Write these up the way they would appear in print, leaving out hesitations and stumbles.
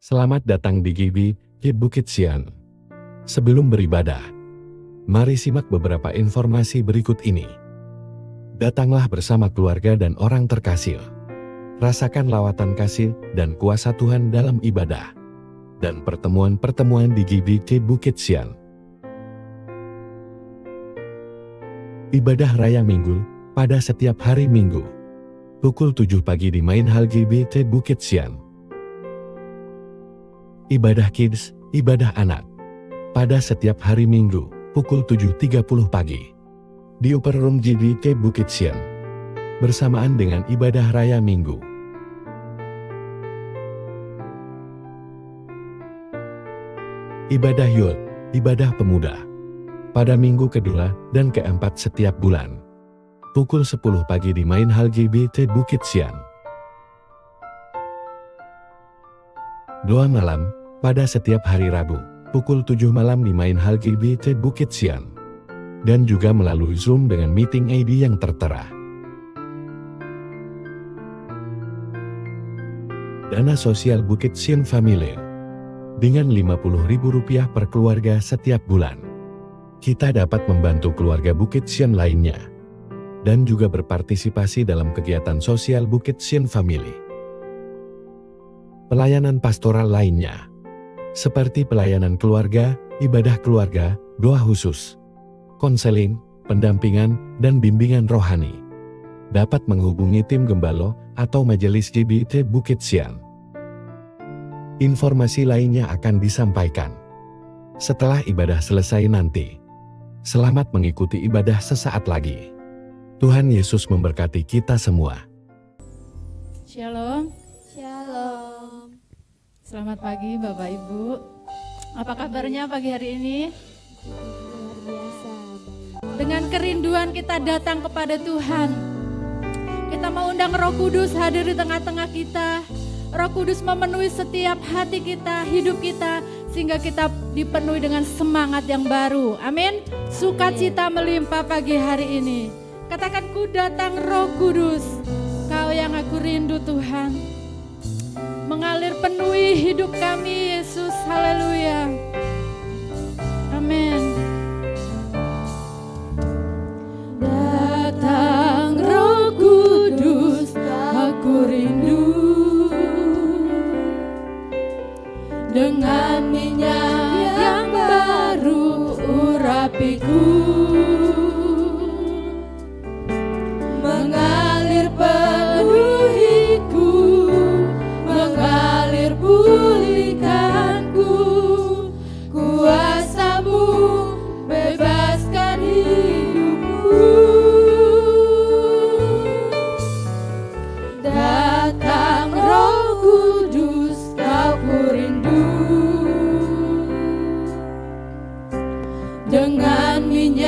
Selamat datang di GBI Bukit Sian. Sebelum beribadah, mari simak beberapa informasi berikut ini. Datanglah bersama keluarga dan orang terkasih. Rasakan lawatan kasih dan kuasa Tuhan dalam ibadah dan pertemuan-pertemuan di GBI Bukit Sian. Ibadah Raya Minggu pada setiap hari Minggu. Pukul 7 pagi di Main Hall GBI Bukit Sian. Ibadah Kids, ibadah anak. Pada setiap hari Minggu, pukul 7.30 pagi. Di Upper Room GBI Bukit Sian. Bersamaan dengan ibadah Raya Minggu. Ibadah Youth, ibadah pemuda. Pada minggu kedua dan keempat setiap bulan. Pukul 10 pagi di Main Hall GBI Bukit Sian. Doa malam, pada setiap hari Rabu, pukul 7 malam di Main Hall GBI Bukit Sian. Dan juga melalui Zoom dengan meeting ID yang tertera. Dana sosial Bukit Sian Family. Dengan Rp50.000 per keluarga setiap bulan. Kita dapat membantu keluarga Bukit Sian lainnya. Dan juga berpartisipasi dalam kegiatan sosial Bukit Sian Family. Pelayanan pastoral lainnya, seperti pelayanan keluarga, ibadah keluarga, doa khusus, konseling, pendampingan, dan bimbingan rohani. Dapat menghubungi tim Gembalo atau Majelis GBI Bukit Sian. Informasi lainnya akan disampaikan setelah ibadah selesai nanti. Selamat mengikuti ibadah sesaat lagi. Tuhan Yesus memberkati kita semua. Shalom. Shalom. Selamat pagi Bapak Ibu. Apa kabarnya pagi hari ini? Luar biasa. Dengan kerinduan kita datang kepada Tuhan. Kita mau undang Roh Kudus hadir di tengah-tengah kita. Roh Kudus memenuhi setiap hati kita, hidup kita, sehingga kita dipenuhi dengan semangat yang baru. Amin. Sukacita melimpah pagi hari ini. Katakan, ku datang Roh Kudus. Kau yang aku rindu Tuhan. Mengalir penuhi hidup kami Yesus. Haleluya. Amin. Datang Roh Kudus, aku rindu. Dengan minyak yang baru urapiku. Mengalir penuhiku, mengalir pulihkanku. Kuasa-Mu bebaskan hidupku. Datang Roh Kudus, Kau ku rindu. Dengan minyak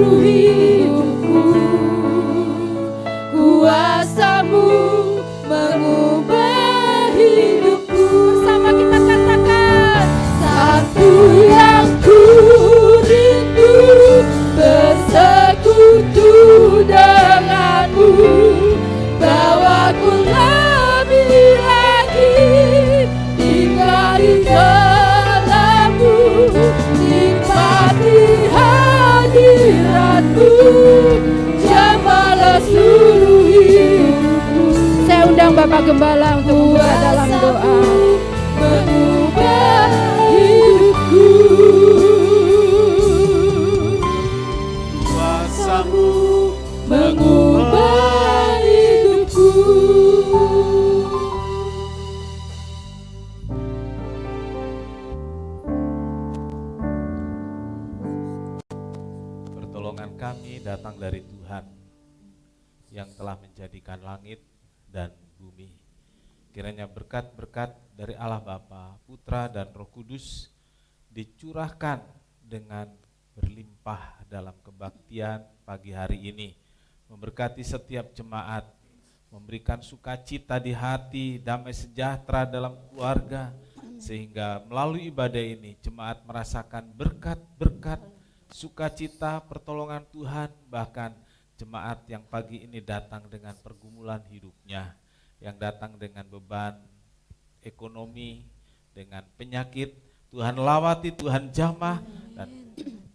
seluruh hidupku. Kuasa-Mu mengubah hidupku. Bersama kita katakan, satu yang ku rindu, bersekutu denganmu, bawaku lebih lagi tinggal di dalammu, nikmati hadiratmu, jamahlah seluruh hidupku. Saya undang Bapak Gembala untuk membuka dalam doa. Mengubah hidupku, Kuasa-Mu mengubah hidupku. Pertolongan kami datang dari Tuhan yang telah menjadikan langit dan bumi. Kiranya berkat-berkat dari Allah Bapa, Putra dan Roh Kudus dicurahkan dengan berlimpah dalam kebaktian pagi hari ini, memberkati setiap jemaat, memberikan sukacita di hati, damai sejahtera dalam keluarga, sehingga melalui ibadah ini jemaat merasakan berkat-berkat, sukacita, pertolongan Tuhan. Bahkan jemaat yang pagi ini datang dengan pergumulan hidupnya, yang datang dengan beban ekonomi, dengan penyakit, Tuhan lawati, Tuhan jamah, dan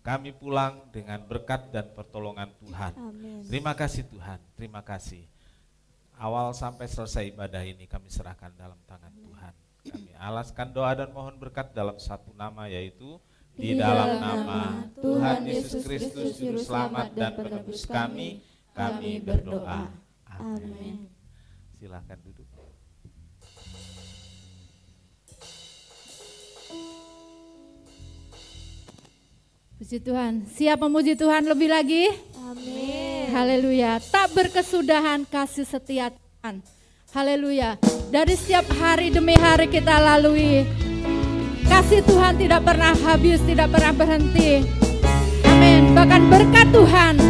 kami pulang dengan berkat dan pertolongan Tuhan. Amin. Terima kasih Tuhan, terima kasih. Awal sampai selesai ibadah ini kami serahkan dalam tangan Tuhan. Kami alaskan doa dan mohon berkat dalam satu nama, yaitu di dalam nama Tuhan Yesus Kristus, Juru Selamat dan Penebus kami berdoa. Amin. Silakan duduk. Puji Tuhan. Siap memuji Tuhan lebih lagi? Amin. Haleluya. Tak berkesudahan kasih setia Tuhan. Haleluya. Dari setiap hari demi hari kita lalui, kasih Tuhan tidak pernah habis, tidak pernah berhenti. Amin. Bahkan berkat Tuhan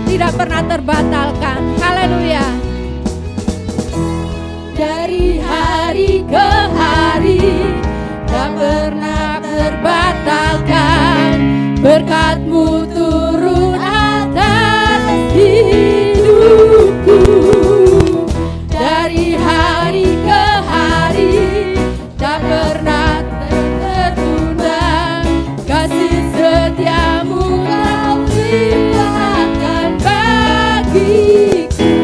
tidak pernah terbatalkan. Haleluya. Dari hari ke hari tak pernah terbatalkan, berkat-Mu turun atas hidupku. Dari hari ke hari tak pernah tertunda, kasih setia-Mu Kau limpahkan bagiku.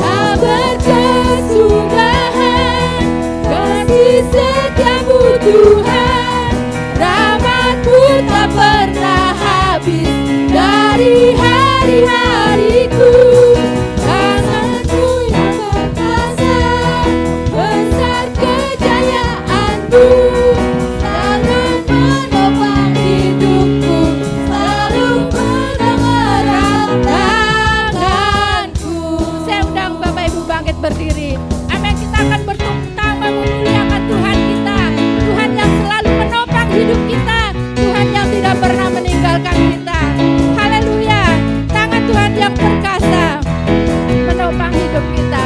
Tak berkesudahan kasih setia-Mu Tuhan, rahmat-Mu tak pernah habis dari hari-hariku. Tangan-Mu yang perkasa, besar kejayaan-Mu, selalu menopang hidupku, selalu menerangi tanganku. Saya undang Bapak Ibu bangkit berdiri. Amin. Kita akan bersama memuliakan Tuhan kita, Tuhan yang selalu menopang hidup kita, Tuhan yang tidak pernah meninggalkan kita. Haleluya. Tangan Tuhan yang perkasa menopang hidup kita.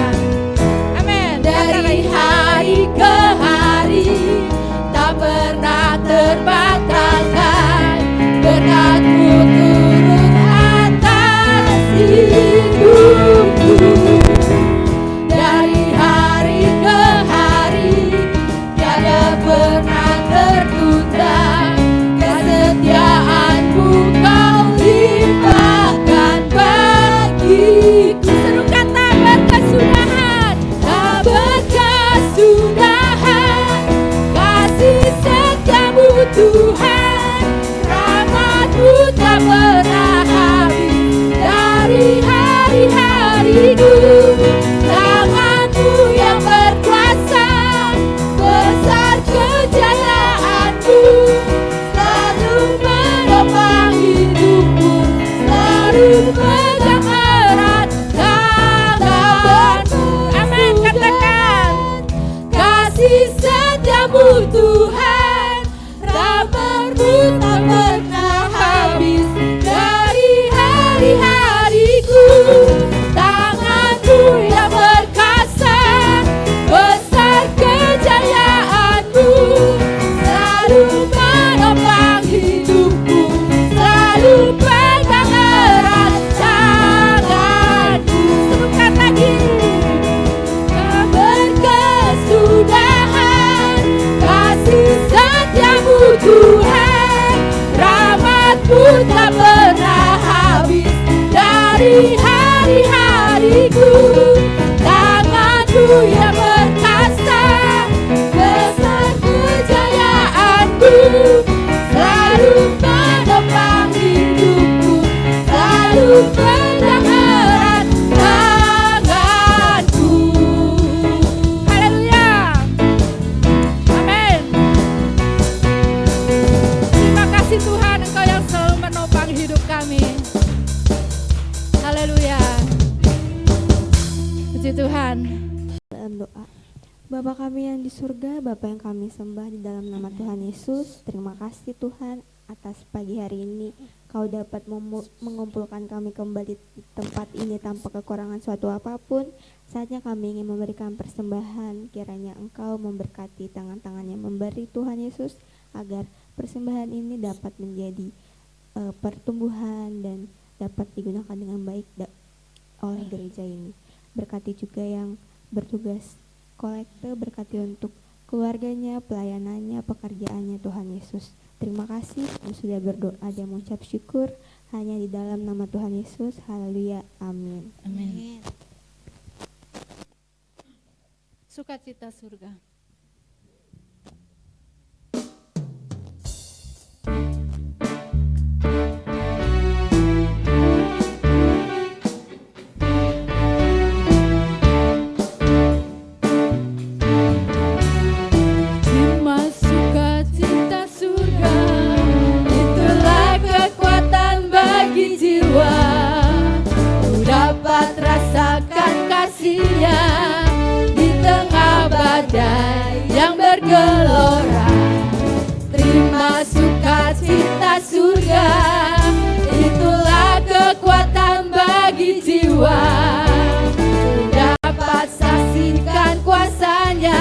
Amin. Dari hari ke hari tak pernah terbatalkan, berkat-Mu turun atas hidupku. Dari hari ke hari tiada pernah tertunda, kasih di hari-hariku, tangan-Mu yang perkasa, besar kejayaan-Mu, selalu menopang hidupku, selalu pegang erat tanganku. Haleluya. Amin. Terima kasih Tuhan, Engkau yang selalu menopang hidup kami. Haleluya. Puji Tuhan. Dalam doa. Bapa kami yang di surga, Bapa yang kami sembah di dalam nama Tuhan Yesus, terima kasih Tuhan atas pagi hari ini Kau dapat mengumpulkan kami kembali di tempat ini tanpa kekurangan suatu apapun. Saatnya kami ingin memberikan persembahan, kiranya Engkau memberkati tangan-tangan yang memberi Tuhan Yesus, agar persembahan ini dapat menjadi pertumbuhan dan dapat digunakan dengan baik oleh gereja ini. Berkati juga yang bertugas kolekte, berkati untuk keluarganya, pelayanannya, pekerjaannya Tuhan Yesus. Terima kasih yang sudah berdoa dan mengucap syukur hanya di dalam nama Tuhan Yesus. Haleluya. Amin. Amin. Sukacita surga. Yang bergelora, terima sukacita surga, itulah kekuatan bagi jiwa. Dapat saksikan kuasanya,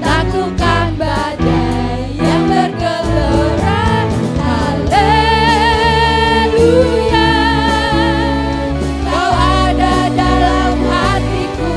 taklukkan badai yang bergelora. Haleluya, Kau ada dalam hatiku,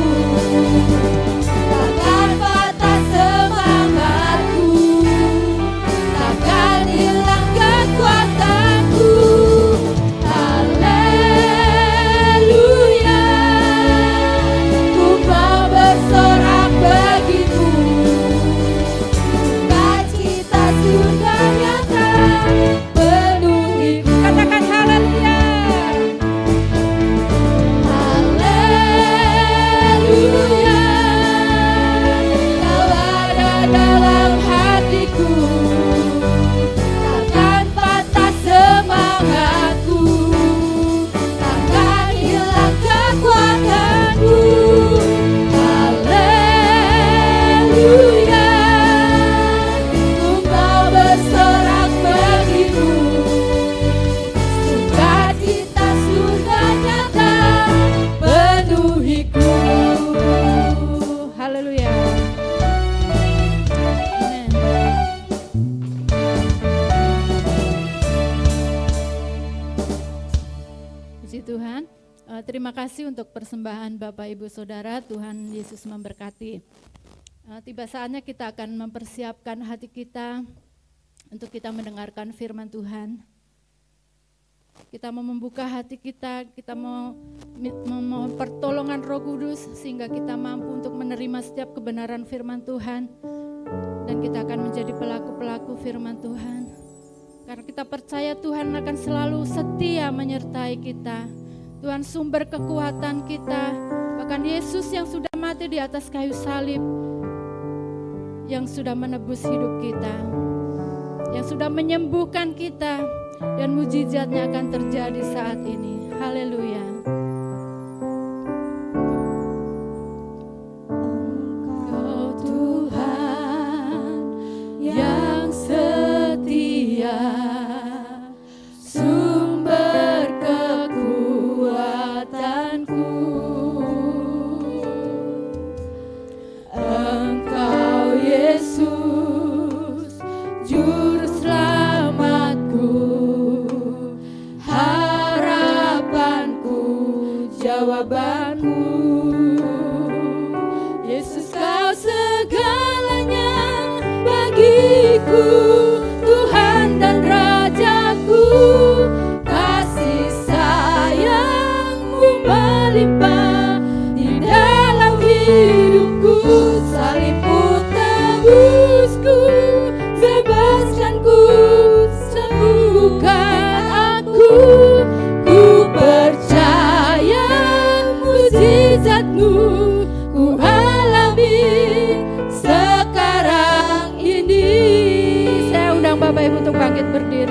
terima kasih untuk persembahan Bapak Ibu Saudara. Tuhan Yesus memberkati. Tiba saatnya kita akan mempersiapkan hati kita untuk kita mendengarkan firman Tuhan. Kita mau membuka hati kita mau memohon pertolongan Roh Kudus sehingga kita mampu untuk menerima setiap kebenaran firman Tuhan, dan kita akan menjadi pelaku-pelaku firman Tuhan. Karena kita percaya Tuhan akan selalu setia menyertai kita. Tuhan sumber kekuatan kita, bahkan Yesus yang sudah mati di atas kayu salib, yang sudah menebus hidup kita, yang sudah menyembuhkan kita, dan mujizatnya akan terjadi saat ini. Haleluya. Engkau Tuhan yang setia, sumber kekuatanku. Engkau Yesus, juru selamatku, harapanku, jawabanku. Yesus, Kau segalanya bagiku, Tuhan dan Rajaku, kasih sayang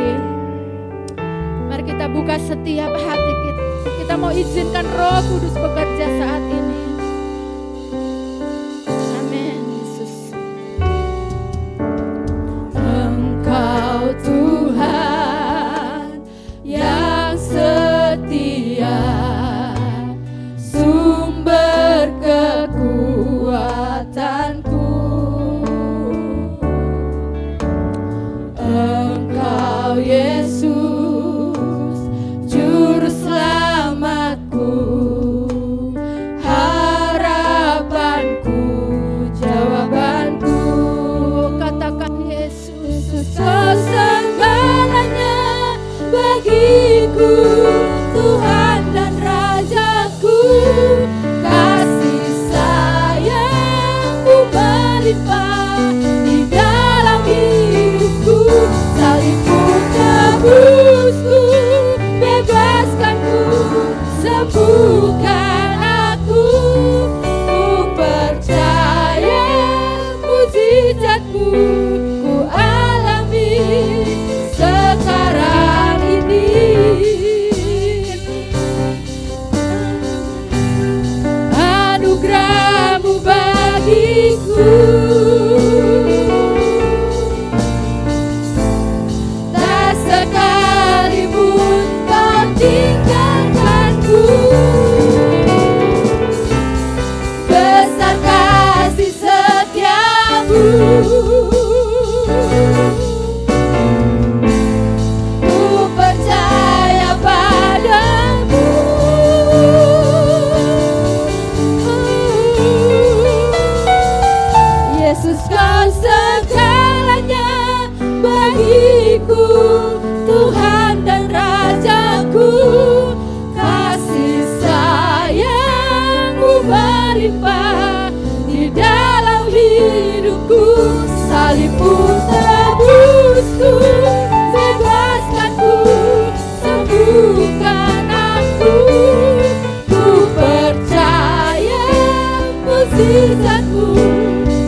hadirin. Mari kita buka setiap hati kita. Kita mau izinkan Roh Kudus bekerja saat ini. Amin, Yesus. Engkau Tuhan yang setia, sumber kekuatanku. Engkau Yesus, juru selamatku, harapanku, jawabanku. Katakan Yesus, kau segalanya bagiku, Tuhan dan Rajaku. Kasih sayangmu melimpah di dalam hidupku. Salibmu tebusku, bebaskanku, sembuhkan aku. Ku percaya mujizatmu ku alami sekarang ini. Anugerahmu bagiku, tak sekalipun kau tinggalkanku. Besar kasih setiamu, ku percaya padamu. Yesus, kau segalanya bagiku, Tuhan dan Rajaku. Kasih sayangmu melimpah di dalam hidupku. Salibmu tebusku, bebaskanku, sembuhkan aku. Ku percaya mujizatmu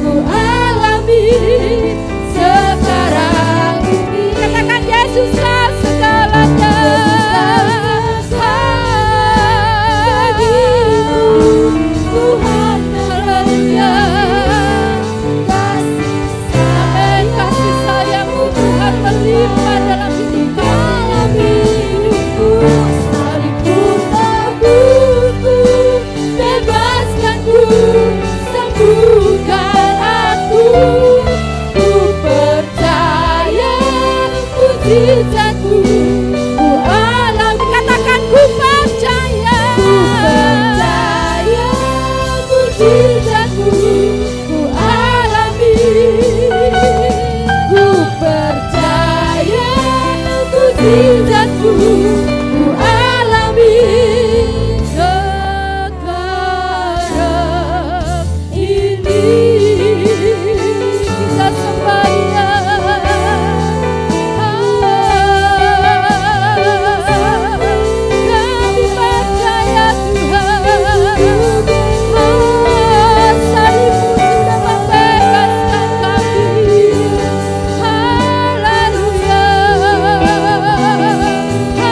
ku alami sekarang ini. Katakan Yesus, kau segalanya bagiku, Tuhan haleluya. Kasih sayangmu Tuhan melimpah dalam hidupku. Salibmu tebusku, bebaskanku, sembuhkan aku. Ku percaya mujizatmu ku alami. Katakan ku percaya, mujizatmu ku alami. Ku percaya mujizatmu ku alami sekarang ini. Kita sembah Dia. Kami percaya Tuhan, salibmu sudah membebaskan kami. Haleluya, haleluya.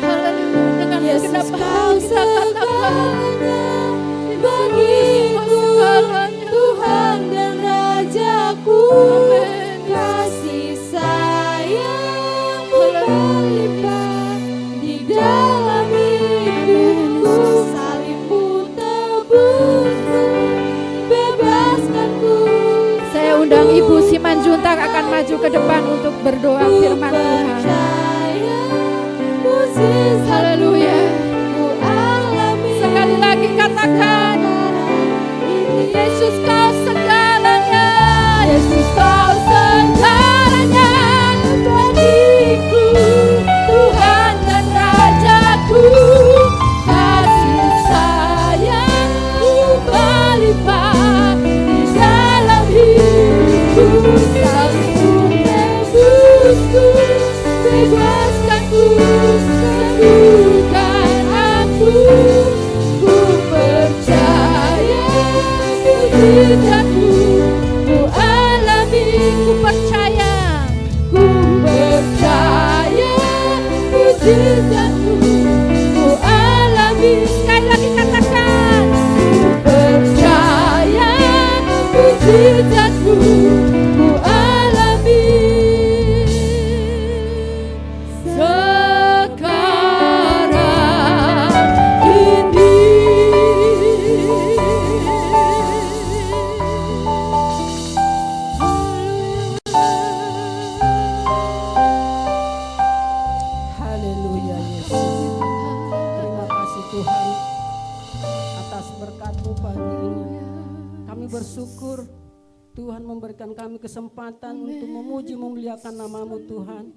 Haleluya. Dengan Yesus segenap kau hati kita katakan segalanya bagiku, Tuhan dan Rajaku. Kasih sayangmu berlimpah di dalam hidupku. Salibmu tebusku, bebaskanku. Saya undang Ibu Simanjuntak akan maju ke depan untuk berdoa firman Tuhan. Haleluya. Sekali lagi katakan, Yesus kau segalanya, Yesus kau segalanya bagiku, Tuhan dan Rajaku. Kasih sayangmu berlimpah di dalam hidupku. Salibmu tebusku, bebaskanku, sembuhkan aku. Ku percaya mujizatmu, ku alami. Ku percaya mujizatmu, ku alami. Sekali lagi katakan, ku percaya mujizatmu, ku alami. Sekarang ini. Haleluya Yesus. Terima kasih Tuhan atas berkat-Mu pagi ini. Kami bersyukur Tuhan memberikan kami kesempatan untuk memuji memuliakan nama-Mu Tuhan.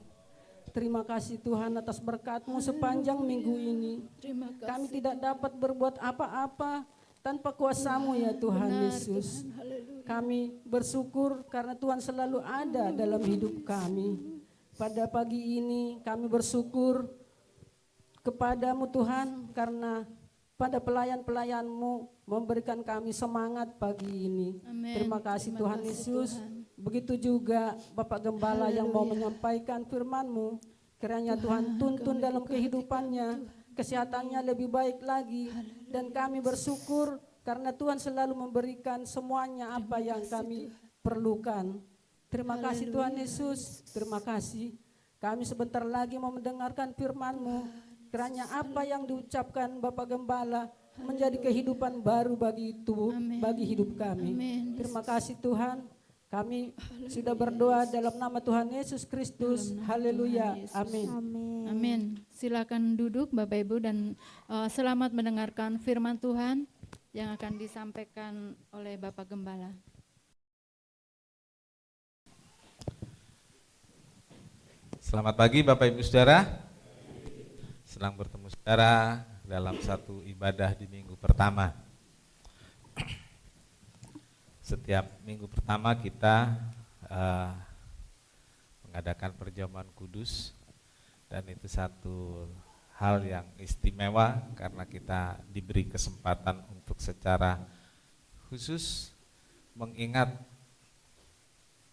Terima kasih Tuhan atas berkat-Mu sepanjang minggu ini. Terima kasih. Kami tidak dapat berbuat apa-apa tanpa kuasa-Mu ya Tuhan Benar, Yesus. Tuhan. Haleluya. Kami bersyukur karena Tuhan selalu ada dalam hidup kami. Pada pagi ini kami bersyukur kepadamu Tuhan karena pada pelayan-pelayan-Mu memberikan kami semangat pagi ini. Amin. Terima kasih Terima Tuhan kasih, Yesus. Tuhan. Begitu juga Bapak Gembala yang mau Haleluya. menyampaikan firman-Mu. Kiranya Tuhan, Tuhan tuntun kami dalam buka hati kehidupannya, kesehatannya lebih baik lagi. Dan kami bersyukur karena Tuhan selalu memberikan semuanya apa yang kami perlukan. Terima kasih Tuhan Yesus, terima kasih. Kami sebentar lagi mau mendengarkan firman-Mu. Kiranya apa yang diucapkan Bapak Gembala menjadi kehidupan baru bagi tubuh, Amin. bagi hidup kami. Amin. Terima kasih Tuhan. Kami sudah berdoa dalam nama Tuhan Yesus Kristus. Haleluya. Amin. Amin. Amin. Silakan duduk Bapak Ibu dan selamat mendengarkan firman Tuhan yang akan disampaikan oleh Bapak Gembala. Selamat pagi Bapak Ibu Saudara. Senang bertemu saudara dalam satu ibadah di minggu pertama. Setiap minggu pertama kita mengadakan perjamuan kudus, dan itu satu hal yang istimewa karena kita diberi kesempatan untuk secara khusus mengingat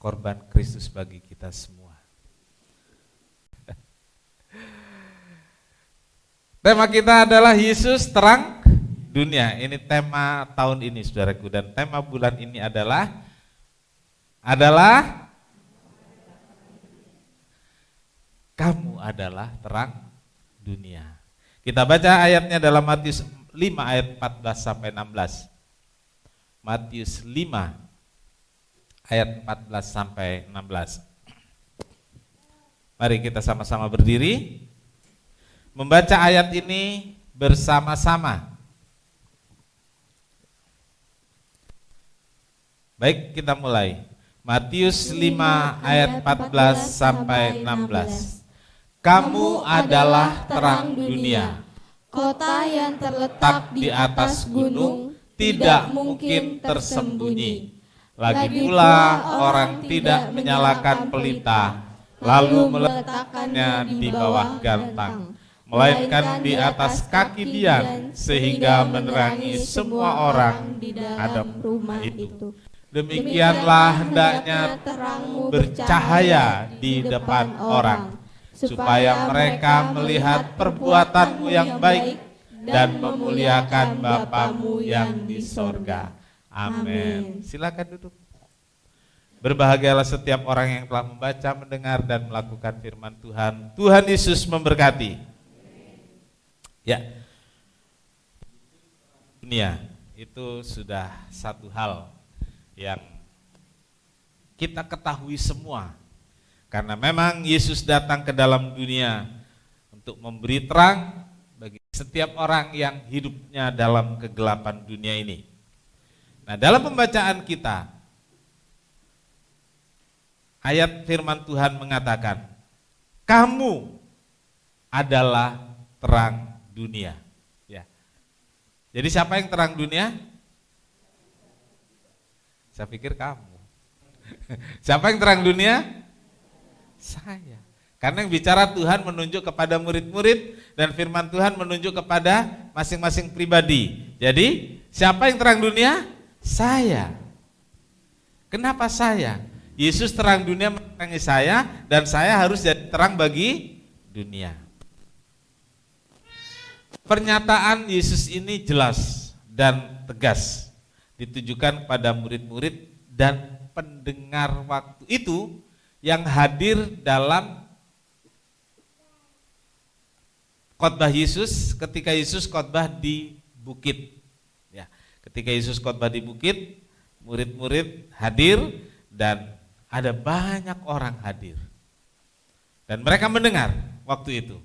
korban Kristus bagi kita semua. Tema kita adalah Yesus terang dunia. Ini tema tahun ini saudaraku, dan tema bulan ini adalah kamu adalah terang dunia. Kita baca ayatnya dalam Matius 5 ayat 14 sampai 16. Matius 5 ayat 14 sampai 16. Mari kita sama-sama berdiri membaca ayat ini bersama-sama. Baik, kita mulai. Matius 5 ayat 14 sampai 16. Kamu adalah terang dunia. Kota yang terletak di atas gunung tidak mungkin tersembunyi. Lagi pula orang tidak menyalakan pelita lalu meletakkannya di bawah gantang, melainkan di atas kaki dian sehingga menerangi semua orang di dalam dalam rumah itu. itu. Demikianlah hendaknya terangmu bercahaya di depan orang, supaya mereka melihat perbuatanmu yang baik dan memuliakan Bapamu yang di sorga. Amin. Silakan duduk. Berbahagialah setiap orang yang telah membaca, mendengar, dan melakukan firman Tuhan. Tuhan Yesus memberkati. Ya, dunia itu sudah satu hal yang kita ketahui semua. Karena memang Yesus datang ke dalam dunia untuk memberi terang bagi setiap orang yang hidupnya dalam kegelapan dunia ini. Nah, dalam pembacaan kita, ayat firman Tuhan mengatakan, kamu adalah terang dunia. Ya. Jadi siapa yang terang dunia? Saya pikir kamu. Siapa yang terang dunia? Saya. Karena yang bicara Tuhan menunjuk kepada murid-murid dan firman Tuhan menunjuk kepada masing-masing pribadi. Jadi siapa yang terang dunia? Saya. Kenapa saya? Yesus terang dunia menerangi saya dan saya harus jadi terang bagi dunia. Pernyataan Yesus ini jelas dan tegas ditujukan kepada murid-murid dan pendengar waktu itu yang hadir dalam khotbah Yesus ketika Yesus khotbah di bukit. Ya, ketika Yesus khotbah di bukit, murid-murid hadir dan ada banyak orang hadir. Dan mereka mendengar waktu itu.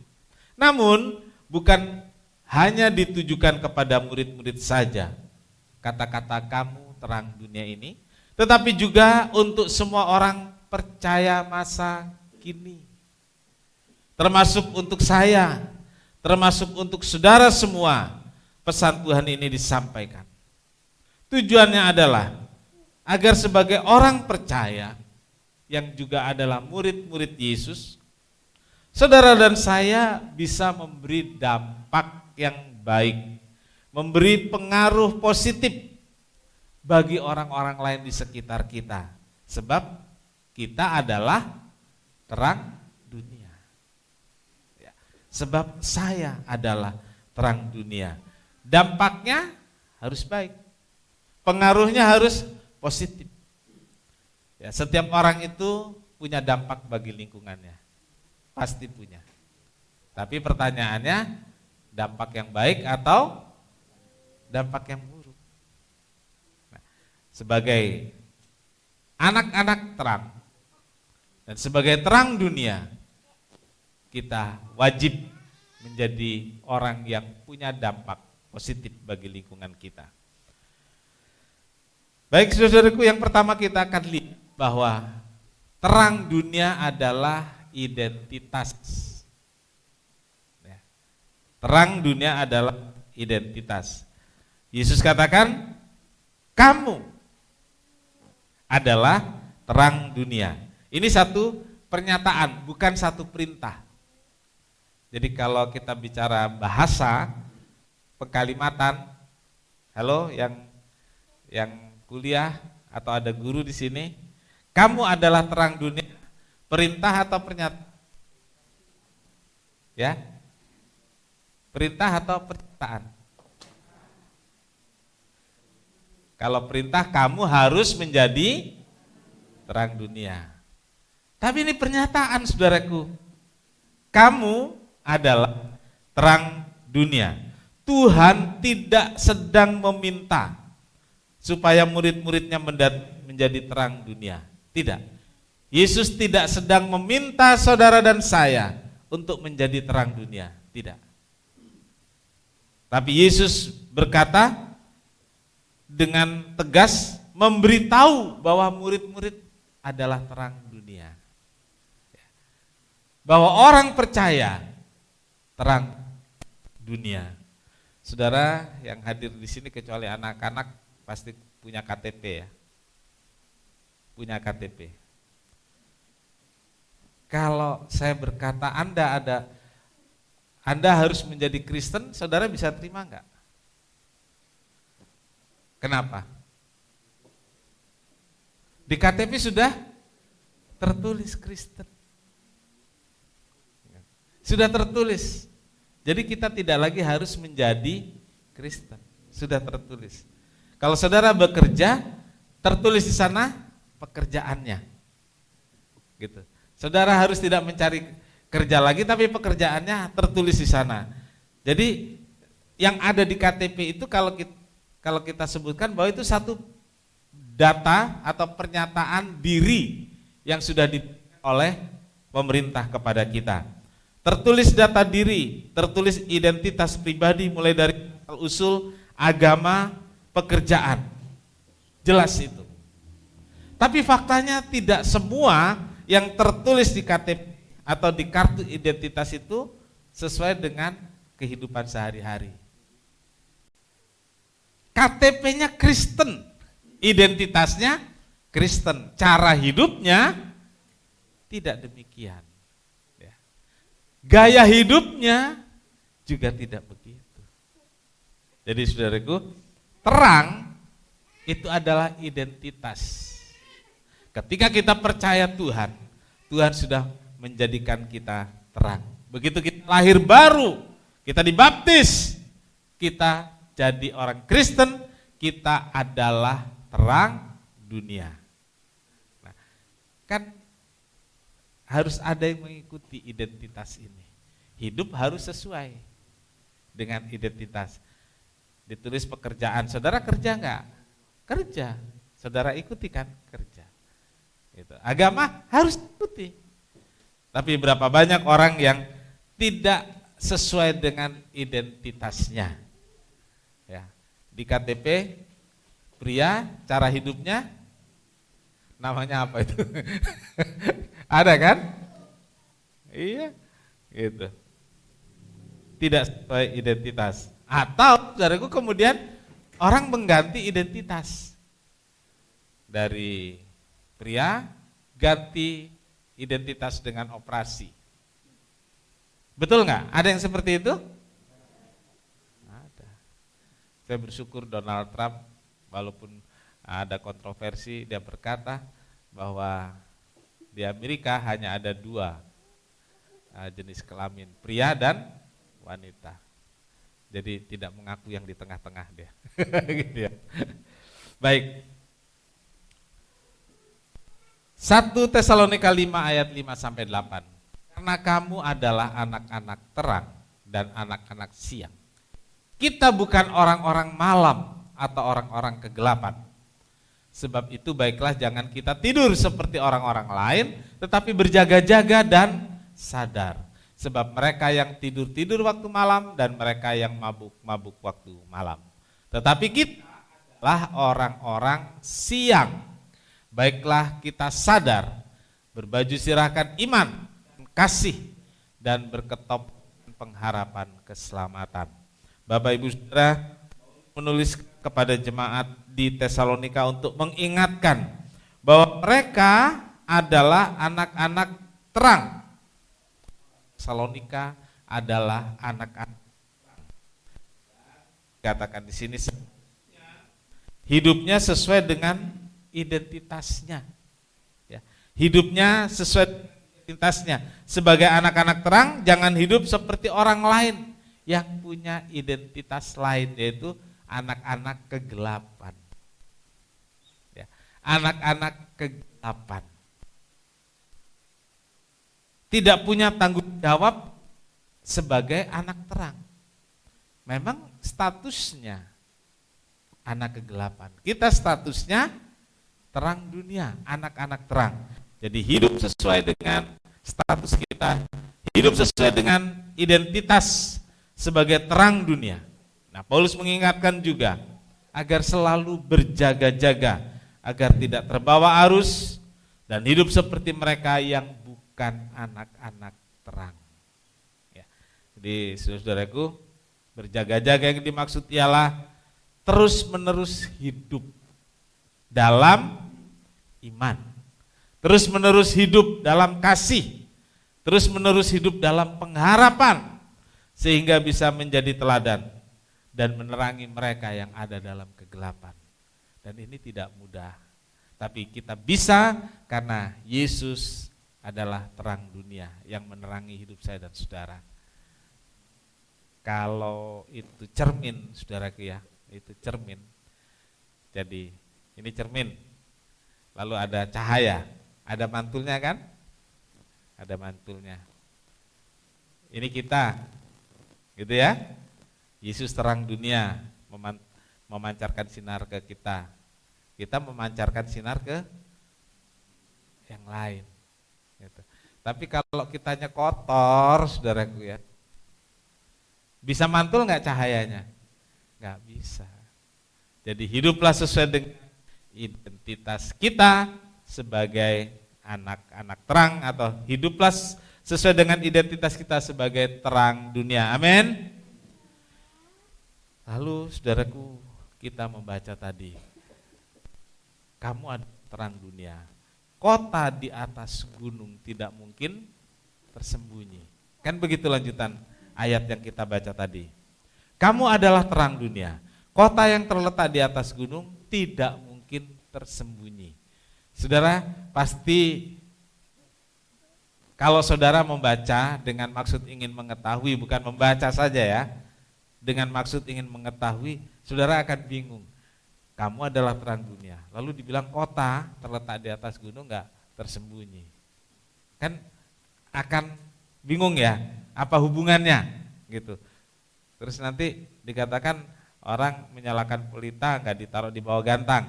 Namun bukan hanya ditujukan kepada murid-murid saja kata-kata kamu terang dunia ini, tetapi juga untuk semua orang percaya masa kini. Termasuk untuk saya, termasuk untuk saudara semua, pesan Tuhan ini disampaikan. Tujuannya adalah agar sebagai orang percaya yang juga adalah murid-murid Yesus, saudara dan saya bisa memberi dampak yang baik, memberi pengaruh positif bagi orang-orang lain di sekitar kita. Sebab kita adalah terang dunia. Ya, sebab saya adalah terang dunia. Dampaknya harus baik, pengaruhnya harus positif. Ya, setiap orang itu punya dampak bagi lingkungannya, pasti punya. Tapi pertanyaannya, dampak yang baik atau dampak yang buruk? Nah, sebagai anak-anak terang dan sebagai terang dunia, kita wajib menjadi orang yang punya dampak positif bagi lingkungan kita. Baik saudaraku, yang pertama kita akan lihat bahwa terang dunia adalah identitas. Terang dunia adalah identitas. Yesus katakan, kamu adalah terang dunia. Ini satu pernyataan, bukan satu perintah. Jadi kalau kita bicara bahasa, pekalimatan, halo yang kuliah atau ada guru di sini, kamu adalah terang dunia, perintah atau pernyataan? Ya, perintah atau pernyataan? Kalau perintah, kamu harus menjadi terang dunia. Tapi ini pernyataan saudaraku, kamu adalah terang dunia. Tuhan tidak sedang meminta supaya murid-muridnya menjadi terang dunia. Tidak. Yesus tidak sedang meminta saudara dan saya untuk menjadi terang dunia. Tidak. Tapi Yesus berkata dengan tegas, memberitahu bahwa murid-murid adalah terang dunia. Bahwa orang percaya terang dunia. Saudara yang hadir di sini kecuali anak-anak pasti punya KTP ya. Punya KTP. Kalau saya berkata Anda harus menjadi Kristen, saudara bisa terima enggak? Kenapa? Di KTP sudah tertulis Kristen. Sudah tertulis. Jadi kita tidak lagi harus menjadi Kristen. Sudah tertulis. Kalau saudara bekerja, tertulis di sana pekerjaannya. Gitu. Saudara harus tidak mencari kerja lagi, tapi pekerjaannya tertulis di sana. Jadi yang ada di KTP itu kalau kita sebutkan bahwa itu satu data atau pernyataan diri yang sudah diberikan oleh pemerintah kepada kita. Tertulis data diri, tertulis identitas pribadi mulai dari usul, agama, pekerjaan. Jelas itu. Tapi faktanya tidak semua yang tertulis di KTP atau di kartu identitas itu sesuai dengan kehidupan sehari-hari. KTP-nya Kristen, identitasnya Kristen, cara hidupnya tidak demikian. Gaya hidupnya juga tidak begitu. Jadi saudaraku, terang itu adalah identitas. Ketika kita percaya Tuhan, Tuhan sudah menjadikan kita terang. Begitu kita lahir baru, kita dibaptis, kita jadi orang Kristen, kita adalah terang dunia. Nah, kan harus ada yang mengikuti identitas ini. Hidup harus sesuai dengan identitas. Ditulis pekerjaan, saudara kerja enggak? Kerja. Saudara ikuti kan? Kerja. Gitu. Agama harus ikuti. Tapi berapa banyak orang yang tidak sesuai dengan identitasnya. Ya. Di KTP pria, cara hidupnya namanya apa itu? Ada kan? Iya, gitu. Tidak sesuai identitas. Atau, saudaraku, kemudian orang mengganti identitas. Dari pria, ganti identitas dengan operasi. Betul nggak? Ada yang seperti itu? Ada. Saya bersyukur Donald Trump, walaupun ada kontroversi, dia berkata bahwa di Amerika hanya ada 2 jenis kelamin, pria dan wanita. Jadi tidak mengaku yang di tengah-tengah dia. Gitu ya. Baik. 1 Tesalonika 5 ayat 5 sampai 8. Karena kamu adalah anak-anak terang dan anak-anak siang. Kita bukan orang-orang malam atau orang-orang kegelapan. Sebab itu baiklah jangan kita tidur seperti orang-orang lain, tetapi berjaga-jaga dan sadar. Sebab mereka yang tidur-tidur waktu malam dan mereka yang mabuk-mabuk waktu malam. Tetapi kita adalah orang-orang siang. Baiklah kita sadar, berbaju sirahkan iman, kasih, dan berketop pengharapan keselamatan. Bapak Ibu Saudara menulis kepada jemaat di Tesalonika untuk mengingatkan bahwa mereka adalah anak-anak terang. Tesalonika adalah anak-anak terang. Katakan di sini hidupnya sesuai dengan identitasnya. Ya. Hidupnya sesuai dengan identitasnya. Sebagai anak-anak terang, jangan hidup seperti orang lain yang punya identitas lain, yaitu anak-anak kegelapan. Ya. Anak-anak kegelapan. Tidak punya tanggung jawab sebagai anak terang. Memang statusnya anak kegelapan. Kita statusnya terang dunia, anak-anak terang. Jadi hidup sesuai dengan status kita, hidup sesuai dengan identitas sebagai terang dunia. Nah, Paulus mengingatkan juga agar selalu berjaga-jaga, agar tidak terbawa arus dan hidup seperti mereka yang bukan anak-anak terang. Ya. Jadi saudaraku, berjaga-jaga yang dimaksud ialah terus-menerus hidup dalam iman, terus-menerus hidup dalam kasih, terus-menerus hidup dalam pengharapan, sehingga bisa menjadi teladan dan menerangi mereka yang ada dalam kegelapan. Dan ini tidak mudah, tapi kita bisa karena Yesus adalah terang dunia yang menerangi hidup saya dan saudara. Kalau itu cermin, saudaraku ya, itu cermin. Jadi ini cermin, lalu ada cahaya, ada mantulnya kan? Ada mantulnya. Ini kita, gitu ya. Yesus terang dunia, memancarkan sinar ke kita. Kita memancarkan sinar ke yang lain. Gitu. Tapi kalau kitanya kotor, saudaraku ya, bisa mantul nggak cahayanya? Nggak bisa. Jadi hiduplah sesuai dengan identitas kita sebagai anak-anak terang, atau hiduplah sesuai dengan identitas kita sebagai terang dunia. Amin. Lalu saudaraku, kita membaca tadi, kamu adalah terang dunia. Kota di atas gunung tidak mungkin tersembunyi. Kan begitu lanjutan ayat yang kita baca tadi. Kamu adalah terang dunia. Kota yang terletak di atas gunung tidak mungkin tersembunyi. Saudara, pasti kalau saudara membaca dengan maksud ingin mengetahui, bukan membaca saja ya, dengan maksud ingin mengetahui, saudara akan bingung. Kamu adalah terang dunia. Lalu dibilang kota terletak di atas gunung enggak tersembunyi. Kan akan bingung ya, apa hubungannya gitu. Terus nanti dikatakan orang menyalakan pelita enggak ditaruh di bawah gantang.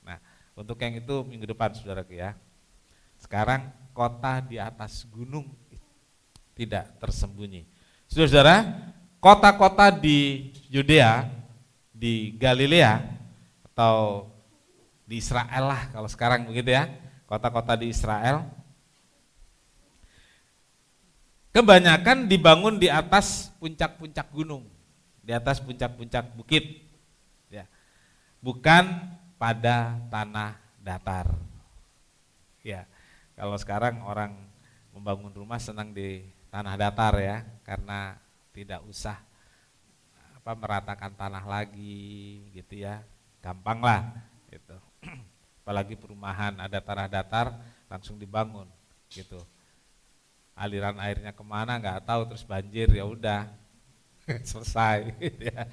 Nah, untuk yang itu minggu depan saudaraku ya. Sekarang kota di atas gunung tidak tersembunyi. Saudara-saudara, kota-kota di Yudea, di Galilea, atau di Israel lah kalau sekarang begitu ya, kota-kota di Israel kebanyakan dibangun di atas puncak-puncak gunung, di atas puncak-puncak bukit ya, bukan pada tanah datar ya. Kalau sekarang orang membangun rumah senang di tanah datar ya, karena tidak usah meratakan tanah lagi gitu ya, gampang lah gitu. Apalagi perumahan ada tanah datar langsung dibangun gitu. Aliran airnya kemana nggak tahu, terus banjir ya udah selesai gitu ya.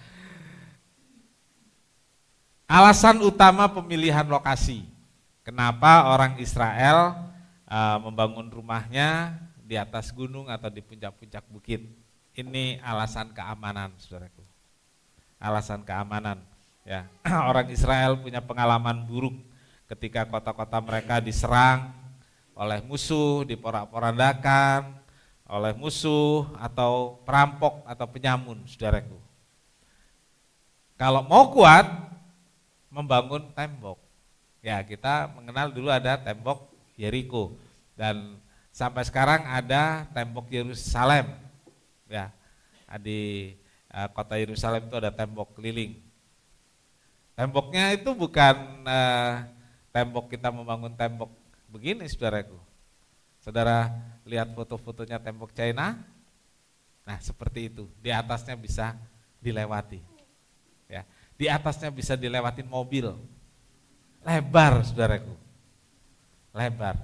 Alasan utama pemilihan lokasi, kenapa orang Israel membangun rumahnya di atas gunung atau di puncak-puncak bukit, ini alasan keamanan, saudaraku. Alasan keamanan. Ya, orang Israel punya pengalaman buruk ketika kota-kota mereka diserang oleh musuh, diporak-porandakan oleh musuh atau perampok atau penyamun, saudaraku. Kalau mau kuat, membangun tembok. Ya, kita mengenal dulu ada tembok Yeriko, dan sampai sekarang ada tembok Yerusalem. Ya, di kota Yerusalem itu ada tembok keliling. Temboknya itu bukan tembok kita membangun tembok begini, saudaraku. Saudara lihat foto-fotonya tembok China, nah seperti itu. Di atasnya bisa dilewati, ya. Di atasnya bisa dilewatin mobil, lebar, saudaraku, lebar.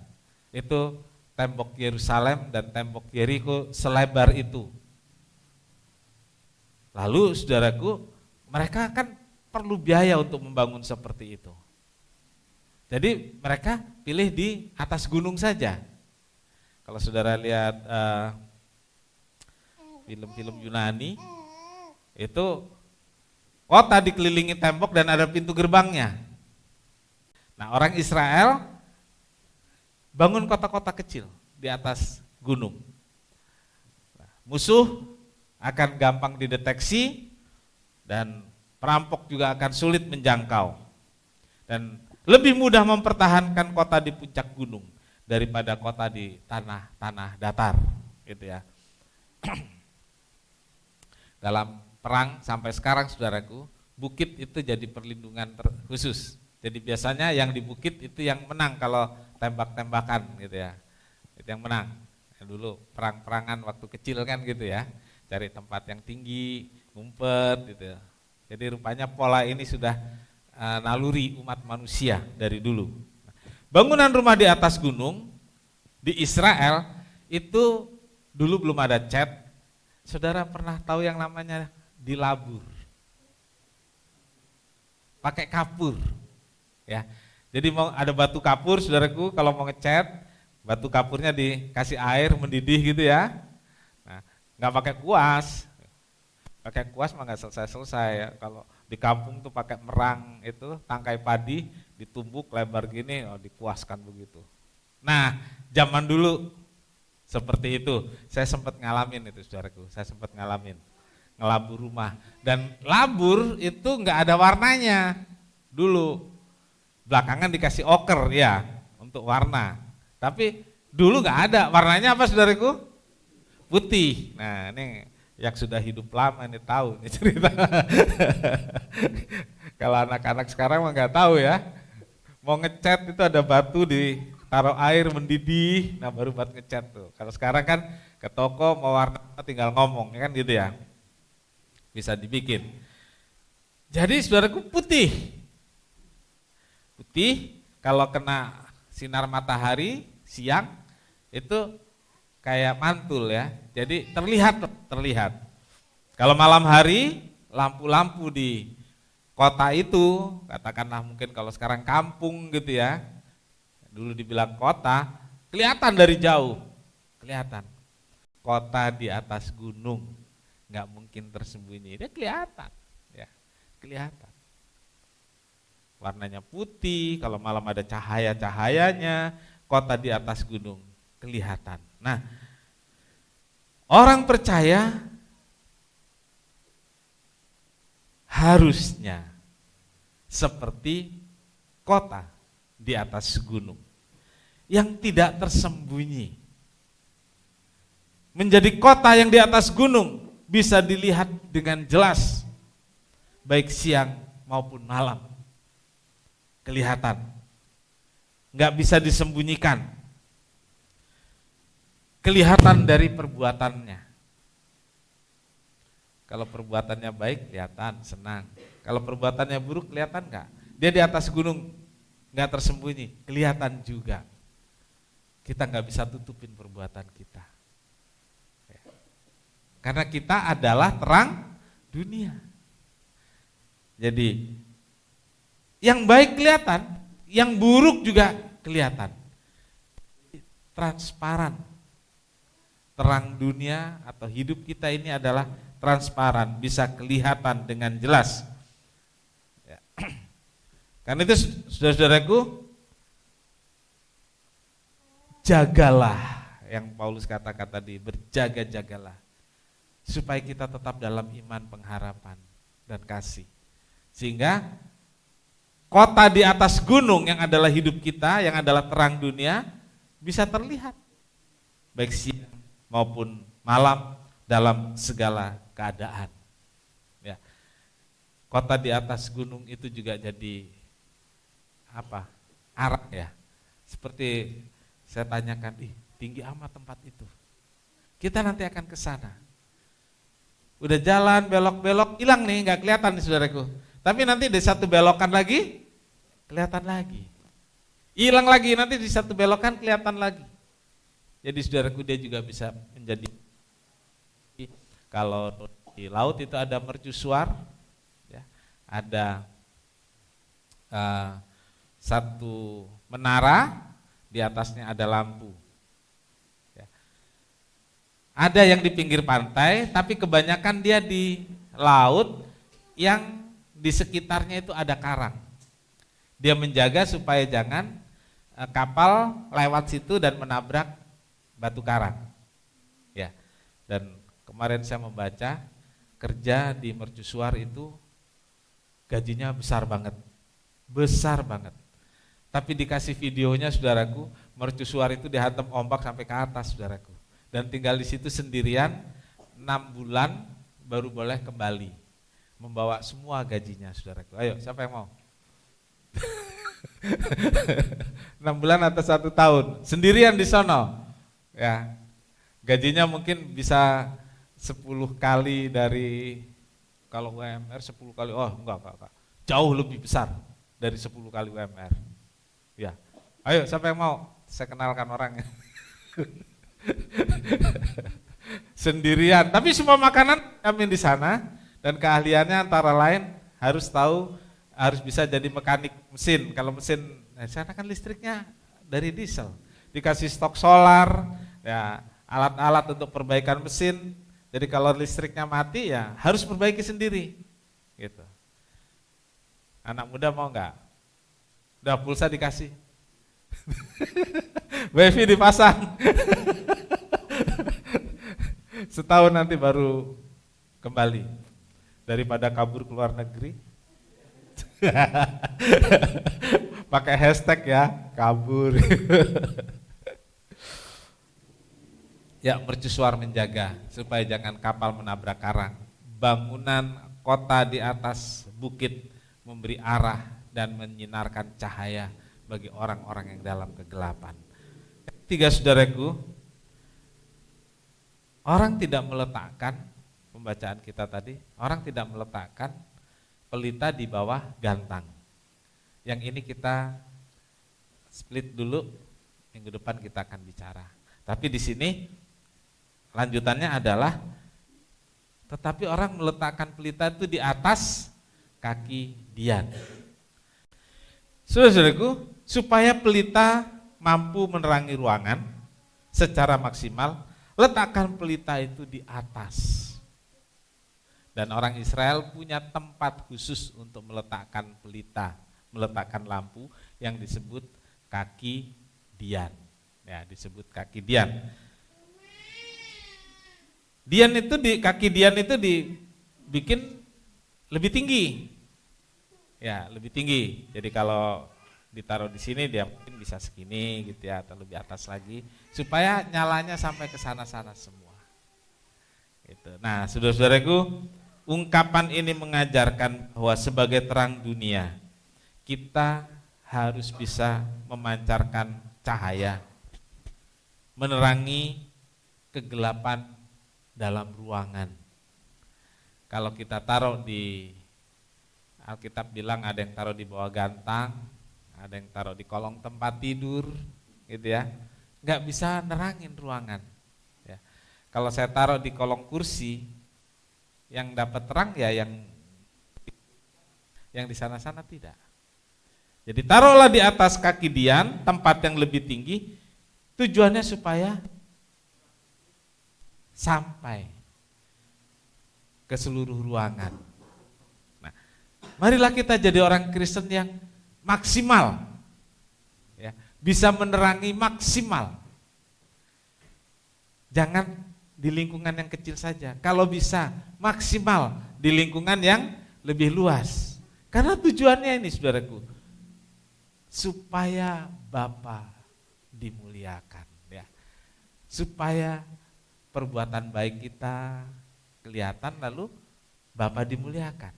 Itu tembok Yerusalem dan tembok Yeriko selebar itu. Lalu, saudaraku, mereka kan perlu biaya untuk membangun seperti itu. Jadi mereka pilih di atas gunung saja. Kalau saudara lihat film-film Yunani, itu kota dikelilingi tembok dan ada pintu gerbangnya. Nah, orang Israel bangun kota-kota kecil di atas gunung. Musuh akan gampang dideteksi dan perampok juga akan sulit menjangkau, dan lebih mudah mempertahankan kota di puncak gunung daripada kota di tanah datar, gitu ya. Dalam perang sampai sekarang, saudaraku, bukit itu jadi perlindungan khusus. Jadi biasanya yang di bukit itu yang menang kalau tembak-tembakan, gitu ya. Itu yang menang. Dulu perang-perangan waktu kecil kan gitu ya, cari tempat yang tinggi, ngumpet gitu. Jadi rupanya pola ini sudah naluri umat manusia dari dulu. Bangunan rumah di atas gunung Di Israel itu dulu belum ada cat. Saudara pernah tahu yang namanya dilabur? Pakai kapur. Ya. Jadi mau ada batu kapur, saudaraku, kalau mau ngecat, batu kapurnya dikasih air mendidih gitu ya. Nah, nggak pakai kuas. Pakai kuas mah nggak selesai-selesai ya. Kalau di kampung tuh pakai merang itu, tangkai padi ditumbuk lebar gini, dikuaskan begitu. Nah, zaman dulu seperti itu. Saya sempat ngalamin itu, saudaraku. Saya sempat ngalamin ngelabur rumah. Dan labur itu nggak ada warnanya dulu. Belakangan dikasih oker ya untuk warna. Tapi dulu nggak ada. Warnanya apa, saudaraku? Putih. Nah, ini yang sudah hidup lama ini tahu ini cerita. Kalau anak-anak sekarang mah nggak tahu ya. Mau ngecat itu ada batu ditaruh air mendidih, nah baru buat ngecat tuh. Kalau sekarang kan ke toko mau warna tinggal ngomong, ya kan gitu ya. Bisa dibikin. Jadi saudaraku putih. Putih kalau kena sinar matahari siang itu kayak mantul ya. Jadi terlihat. Kalau malam hari lampu-lampu di kota itu, katakanlah mungkin kalau sekarang kampung gitu ya. Dulu dibilang kota, kelihatan dari jauh. Kelihatan. Kota di atas gunung, nggak mungkin tersembunyi. Dia kelihatan, ya. Kelihatan. Warnanya putih, kalau malam ada cahaya-cahayanya, kota di atas gunung, kelihatan. Nah, orang percaya harusnya seperti kota di atas gunung, yang tidak tersembunyi. Menjadi kota yang di atas gunung, bisa dilihat dengan jelas, baik siang maupun malam. Kelihatan, nggak bisa disembunyikan. Kelihatan dari perbuatannya. Kalau perbuatannya baik, kelihatan, senang. Kalau perbuatannya buruk, kelihatan nggak? Dia di atas gunung, nggak tersembunyi, kelihatan juga. Kita nggak bisa tutupin perbuatan kita. Karena kita adalah terang dunia. Jadi yang baik kelihatan, yang buruk juga kelihatan. Transparan. Terang dunia atau hidup kita ini adalah transparan, bisa kelihatan dengan jelas. Ya. Karena itu saudara-saudaraku, jagalah yang Paulus katakan tadi, berjaga-jagalah supaya kita tetap dalam iman, pengharapan, dan kasih. Sehingga kota di atas gunung yang adalah hidup kita, yang adalah terang dunia, bisa terlihat baik siang maupun malam dalam segala keadaan. Ya. Kota di atas gunung itu juga jadi apa? Arak ya. Seperti saya tanyakan, tinggi amat tempat itu. Kita nanti akan ke sana. Udah jalan belok-belok hilang nih, nggak kelihatan nih saudaraku. Tapi nanti di satu belokan lagi kelihatan lagi. Hilang lagi, nanti di satu belokan kelihatan lagi. Jadi saudaraku, dia juga bisa menjadi, kalau di laut itu ada mercusuar, ya, ada satu menara, di atasnya ada lampu. Ya. Ada yang di pinggir pantai, tapi kebanyakan dia di laut yang di sekitarnya itu ada karang. Dia menjaga supaya jangan kapal lewat situ dan menabrak batu karang. Ya. Dan kemarin saya membaca kerja di mercusuar itu gajinya besar banget. Besar banget. Tapi dikasih videonya saudaraku, mercusuar itu dihantam ombak sampai ke atas saudaraku. Dan tinggal di situ sendirian 6 bulan baru boleh kembali. Membawa semua gajinya saudaraku. Ayo, siapa yang mau? 6 bulan atau 1 tahun sendirian di sono. Ya, gajinya mungkin bisa 10 kali dari, kalau UMR 10 kali, enggak, jauh lebih besar dari 10 kali UMR. Ya, ayo siapa yang mau? Saya kenalkan orangnya. Sendirian, tapi semua makanan kami di sana dan keahliannya antara lain harus tahu, harus bisa jadi mekanik mesin. Kalau mesin, di sana kan listriknya dari diesel, dikasih stok solar, ya alat-alat untuk perbaikan mesin. Jadi kalau listriknya mati ya harus perbaiki sendiri, gitu. Anak muda mau nggak? Udah pulsa dikasih, wifi dipasang. Setahun nanti baru kembali daripada kabur ke luar negeri. Pakai hashtag ya, kabur. Ya, mercusuar menjaga supaya jangan kapal menabrak karang. Bangunan kota di atas bukit memberi arah dan menyinarkan cahaya bagi orang-orang yang dalam kegelapan. Tiga, saudaraku, orang tidak meletakkan, pembacaan kita tadi, orang tidak meletakkan pelita di bawah gantang. Yang ini kita split dulu, minggu depan kita akan bicara. Tapi di sini lanjutannya adalah, tetapi orang meletakkan pelita itu di atas kaki Dian. Saudara-saudaraku, supaya pelita mampu menerangi ruangan secara maksimal, letakkan pelita itu di atas. Dan orang Israel punya tempat khusus untuk meletakkan pelita, meletakkan lampu yang disebut kaki Dian. Ya, disebut kaki Dian. Kaki Dian itu dibikin lebih tinggi. Ya, lebih tinggi. Jadi kalau ditaruh di sini dia mungkin bisa segini gitu ya, atau lebih atas lagi supaya nyalanya sampai ke sana-sana semua. Gitu. Nah, saudara-saudaraku, ungkapan ini mengajarkan bahwa sebagai terang dunia kita harus bisa memancarkan cahaya, menerangi kegelapan dalam ruangan. Kalau kita taruh di Alkitab bilang ada yang taruh di bawah gantang, ada yang taruh di kolong tempat tidur, gitu ya, nggak bisa nerangin ruangan. Ya. Kalau saya taruh di kolong kursi, yang dapat terang ya yang di sana-sana tidak. Jadi taruhlah di atas kaki Dian, tempat yang lebih tinggi, tujuannya supaya sampai ke seluruh ruangan. Nah, marilah kita jadi orang Kristen yang maksimal, ya, bisa menerangi maksimal. Jangan di lingkungan yang kecil saja, kalau bisa maksimal di lingkungan yang lebih luas. Karena tujuannya ini, saudaraku, supaya Bapa dimuliakan, ya, supaya perbuatan baik kita kelihatan lalu Bapa dimuliakan.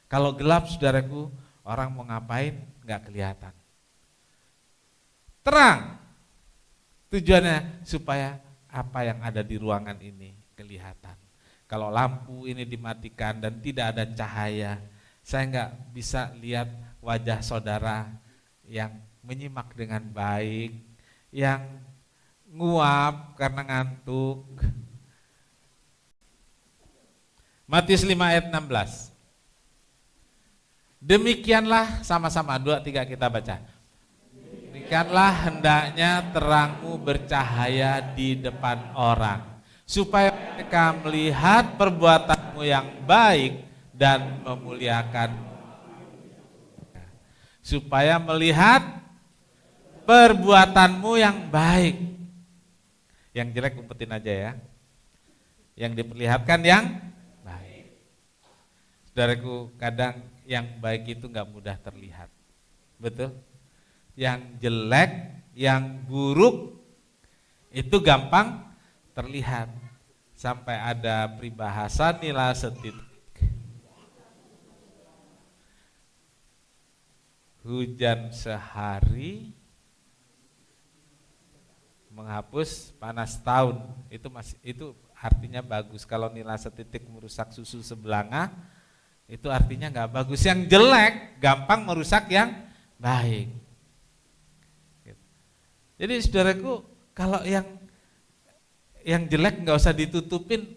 Kalau gelap, saudaraku, orang mau ngapain nggak kelihatan. Terang, tujuannya supaya apa yang ada di ruangan ini kelihatan. Kalau lampu ini dimatikan dan tidak ada cahaya, saya nggak bisa lihat wajah saudara yang menyimak dengan baik, yang nguap karena ngantuk. Matius 5 ayat 16. Demikianlah, sama-sama 2, 3 kita baca. Demikianlah hendaknya terangmu bercahaya di depan orang, supaya mereka melihat perbuatanmu yang baik dan memuliakan. Supaya melihat perbuatanmu yang baik. Yang jelek umpetin aja ya. Yang diperlihatkan yang baik. Saudaraku, kadang yang baik itu nggak mudah terlihat. Betul? Yang jelek, yang buruk itu gampang terlihat. Sampai ada peribahasa nila setitik. Hujan sehari menghapus panas tahun. Itu artinya bagus. Kalau nila setitik merusak susu sebelanga, itu artinya nggak bagus. Yang jelek gampang merusak yang baik. Jadi saudaraku, kalau yang yang jelek nggak usah ditutupin,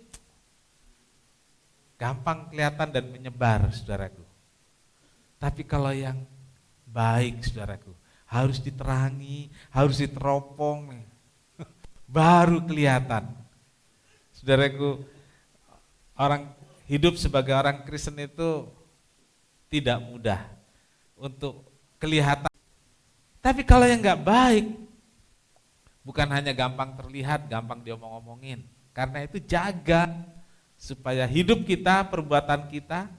gampang kelihatan dan menyebar, saudaraku. Tapi kalau yang baik, saudaraku, harus diterangi, harus diteropong, baru kelihatan. Saudaraku, orang hidup sebagai orang Kristen itu tidak mudah untuk kelihatan. Tapi kalau yang nggak baik, bukan hanya gampang terlihat, gampang diomong-omongin. Karena itu jaga supaya hidup kita, perbuatan kita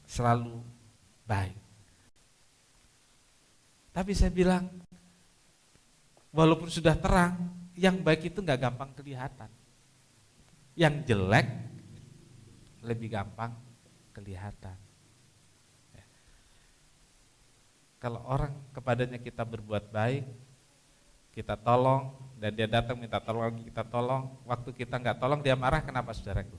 selalu baik. Tapi saya bilang, walaupun sudah terang, yang baik itu nggak gampang kelihatan. Yang jelek lebih gampang kelihatan. Kalau orang kepadanya kita berbuat baik, kita tolong, dan dia datang minta tolong, kita tolong, waktu kita nggak tolong dia marah, kenapa, saudaraku?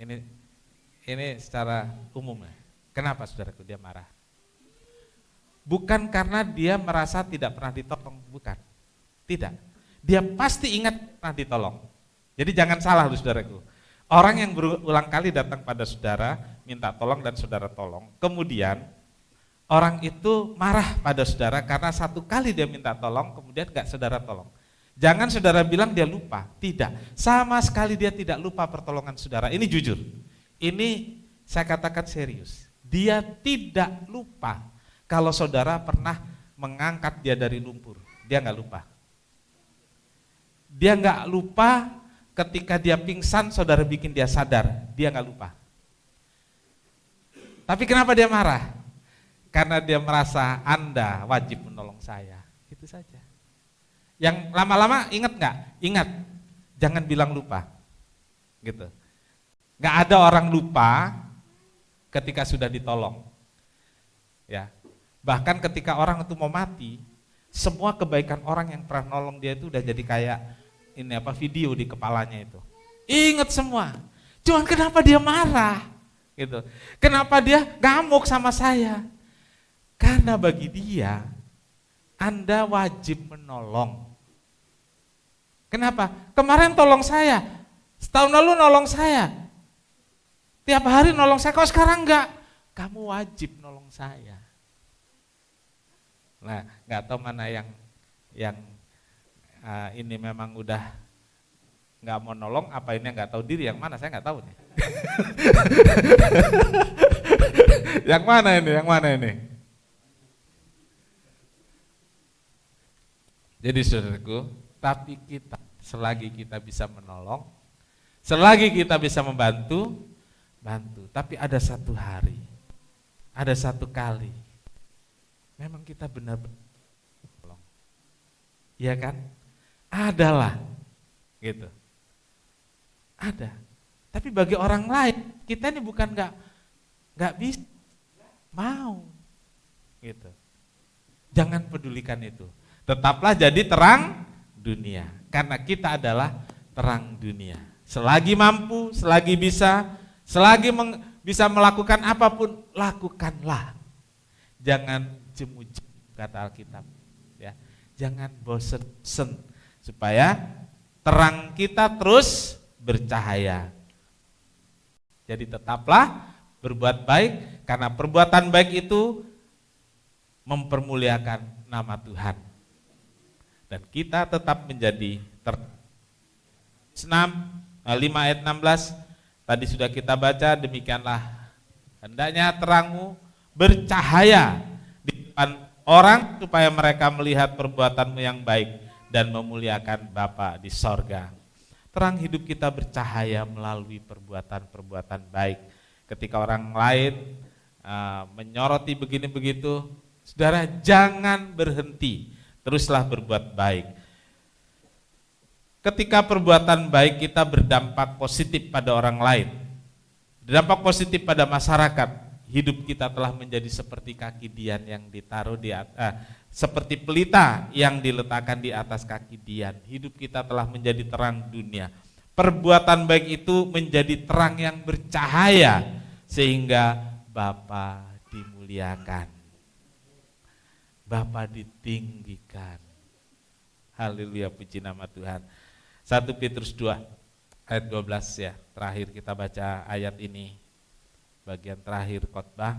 Ini secara umum ya. Kenapa, saudaraku, dia marah? Bukan karena dia merasa tidak pernah ditolong, bukan. Tidak. Dia pasti ingat pernah ditolong. Jadi jangan salah, saudaraku. Orang yang berulang kali datang pada saudara, minta tolong dan saudara tolong, kemudian orang itu marah pada saudara karena satu kali dia minta tolong, kemudian gak saudara tolong. Jangan saudara bilang dia lupa, tidak. Sama sekali dia tidak lupa pertolongan saudara, ini jujur. Ini saya katakan serius. Dia tidak lupa kalau saudara pernah mengangkat dia dari lumpur, dia gak lupa. Dia gak lupa ketika dia pingsan, saudara bikin dia sadar, dia gak lupa. Tapi kenapa dia marah? Karena dia merasa Anda wajib menolong saya, itu saja. Yang lama-lama ingat nggak? Ingat, jangan bilang lupa, gitu. Nggak ada orang lupa ketika sudah ditolong, ya. Bahkan ketika orang itu mau mati, semua kebaikan orang yang pernah nolong dia itu udah jadi kayak video di kepalanya itu. Ingat semua. Cuman kenapa dia marah, gitu? Kenapa dia ngamuk sama saya? Karena bagi dia, Anda wajib menolong. Kenapa? Kemarin tolong saya, setahun lalu nolong saya, tiap hari nolong saya, kok sekarang enggak? Kamu wajib nolong saya. Nah, nggak tahu mana yang ini memang udah nggak mau nolong, apa ini nggak tahu diri, yang mana saya nggak tahu nih. Yang mana ini? Yang mana ini? Jadi saudaraku, tapi kita selagi kita bisa menolong, selagi kita bisa membantu, bantu. Tapi ada satu hari, ada satu kali, memang kita benar-benar menolong, iya kan? Adalah, gitu. Ada. Tapi bagi orang lain, kita ini bukan nggak bisa, mau, gitu. Jangan pedulikan itu. Tetaplah jadi terang dunia, karena kita adalah terang dunia. Selagi mampu, selagi bisa, bisa melakukan apapun, lakukanlah. Jangan jemu-jemu, kata Alkitab, ya. Jangan bosen, supaya terang kita terus bercahaya. Jadi tetaplah berbuat baik, karena perbuatan baik itu mempermuliakan nama Tuhan. Dan kita tetap menjadi 5 ayat 16 tadi sudah kita baca, demikianlah hendaknya terangmu bercahaya di depan orang supaya mereka melihat perbuatanmu yang baik dan memuliakan Bapa di sorga. Terang hidup kita bercahaya melalui perbuatan-perbuatan baik. Ketika orang lain menyoroti begini begitu, saudara jangan berhenti. Teruslah berbuat baik. Ketika perbuatan baik kita berdampak positif pada orang lain, berdampak positif pada masyarakat, hidup kita telah menjadi seperti kaki Dian yang ditaruh di atas, seperti pelita yang diletakkan di atas kaki Dian. Hidup kita telah menjadi terang dunia. Perbuatan baik itu menjadi terang yang bercahaya sehingga Bapa dimuliakan, Bapa ditinggikan. Haleluya, puji nama Tuhan. 1 Petrus 2 ayat 12 ya. Terakhir kita baca ayat ini. Bagian terakhir khotbah.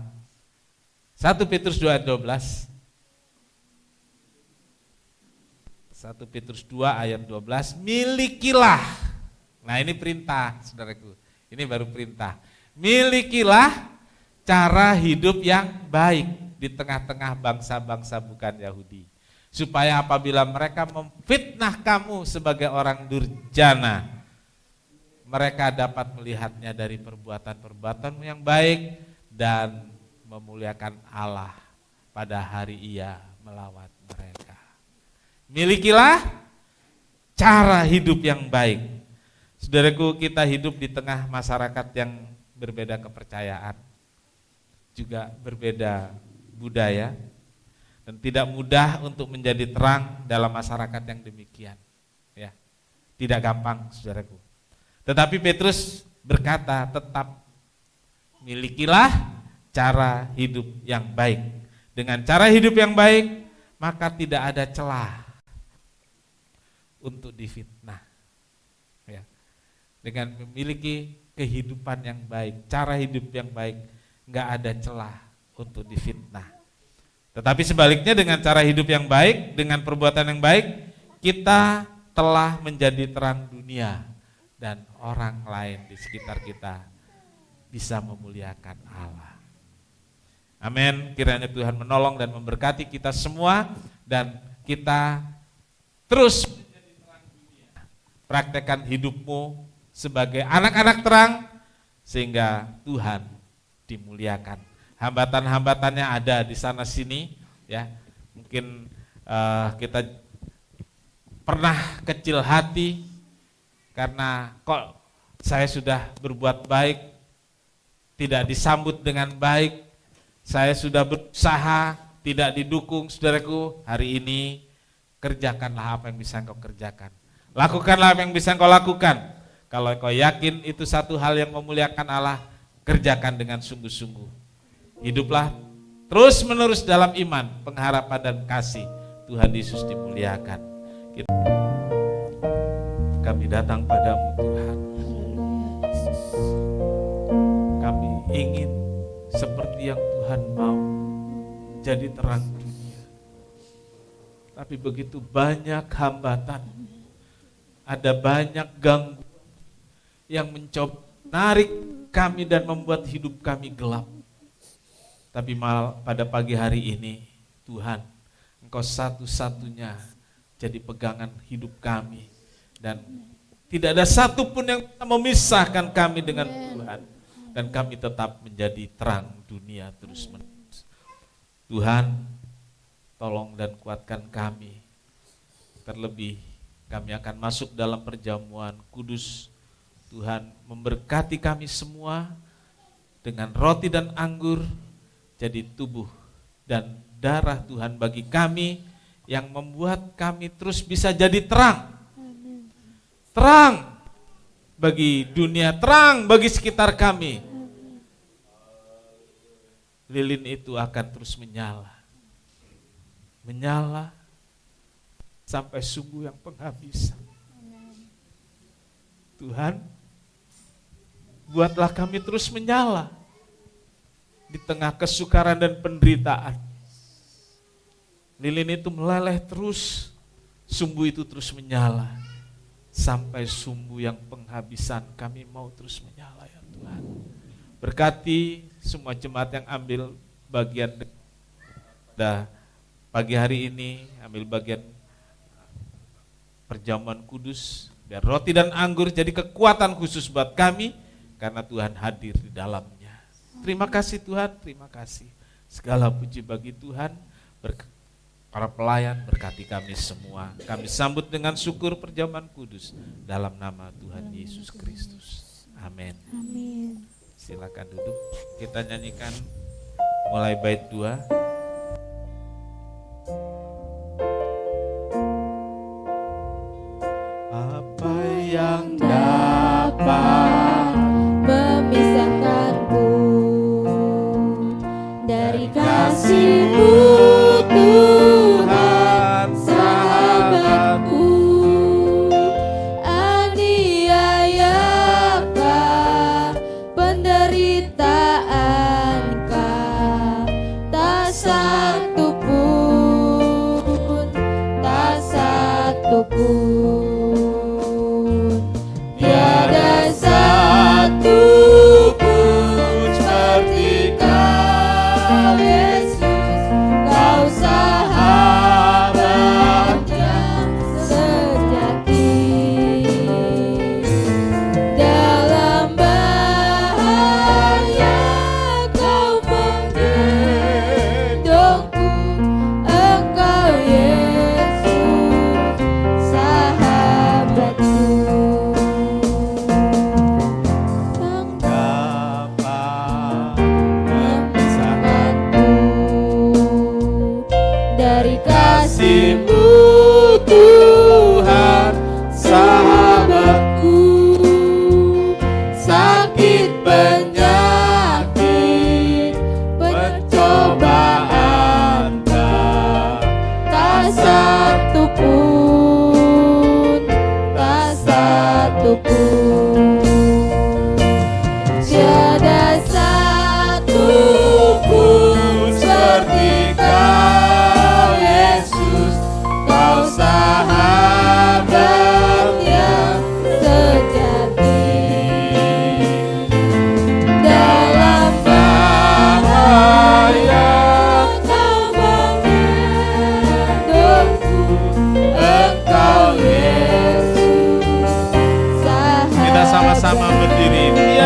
1 Petrus 2 ayat 12. 1 Petrus 2 ayat 12, milikilah. Nah ini perintah, saudaraku. Ini baru perintah. Milikilah cara hidup yang baik di tengah-tengah bangsa-bangsa bukan Yahudi. Supaya apabila mereka memfitnah kamu sebagai orang durjana, mereka dapat melihatnya dari perbuatan-perbuatanmu yang baik dan memuliakan Allah pada hari Ia melawat mereka. Milikilah cara hidup yang baik. Saudaraku, kita hidup di tengah masyarakat yang berbeda kepercayaan, juga berbeda budaya, dan tidak mudah untuk menjadi terang dalam masyarakat yang demikian. Ya, tidak gampang, saudaraku. Tetapi Petrus berkata, tetap milikilah cara hidup yang baik. Dengan cara hidup yang baik, maka tidak ada celah untuk difitnah. Ya. Dengan memiliki kehidupan yang baik, cara hidup yang baik, enggak ada celah untuk difitnah. Tetapi sebaliknya dengan cara hidup yang baik, dengan perbuatan yang baik, kita telah menjadi terang dunia dan orang lain di sekitar kita bisa memuliakan Allah. Amin. Kiranya Tuhan menolong dan memberkati kita semua dan kita terus praktekkan hidupmu sebagai anak-anak terang sehingga Tuhan dimuliakan. Hambatan-hambatannya ada di sana sini ya. Mungkin kita pernah kecil hati karena kok saya sudah berbuat baik tidak disambut dengan baik. Saya sudah berusaha tidak didukung. Saudaraku, hari ini kerjakanlah apa yang bisa engkau kerjakan. Lakukanlah apa yang bisa engkau lakukan. Kalau engkau yakin itu satu hal yang memuliakan Allah, kerjakan dengan sungguh-sungguh. Hiduplah terus menerus dalam iman, pengharapan dan kasih. Tuhan Yesus dimuliakan. Kami datang padamu Tuhan. Kami ingin seperti yang Tuhan mau, jadi terang dunia. Tapi begitu banyak hambatan, ada banyak gangguan yang mencoba menarik kami dan membuat hidup kami gelap. Tapi pada pagi hari ini, Tuhan, Engkau satu-satunya jadi pegangan hidup kami. Dan tidak ada satupun yang bisa memisahkan kami dengan Tuhan. Dan kami tetap menjadi terang dunia terus-menerus. Tuhan, tolong dan kuatkan kami. Terlebih kami akan masuk dalam perjamuan kudus. Tuhan memberkati kami semua dengan roti dan anggur jadi tubuh dan darah Tuhan bagi kami yang membuat kami terus bisa jadi terang. Terang bagi dunia, terang bagi sekitar kami. Lilin itu akan terus menyala. Menyala sampai sumbu yang penghabisan. Tuhan, buatlah kami terus menyala di tengah kesukaran dan penderitaan. Lilin itu meleleh terus, sumbu itu terus menyala. Sampai sumbu yang penghabisan kami mau terus menyala ya Tuhan. Berkati semua jemaat yang ambil bagian pada pagi hari ini, ambil bagian perjamuan kudus, biar roti dan anggur jadi kekuatan khusus buat kami, karena Tuhan hadir di dalamnya. Terima kasih Tuhan, terima kasih. Segala puji bagi Tuhan, para pelayan berkati kami semua. Kami sambut dengan syukur perjamuan kudus dalam nama Tuhan Yesus Kristus. Amin. Amin. Silakan duduk. Kita nyanyikan mulai bait 2. Apa yang Dapat memisahkanku dari kasih-Mu Tuhan, sahabatku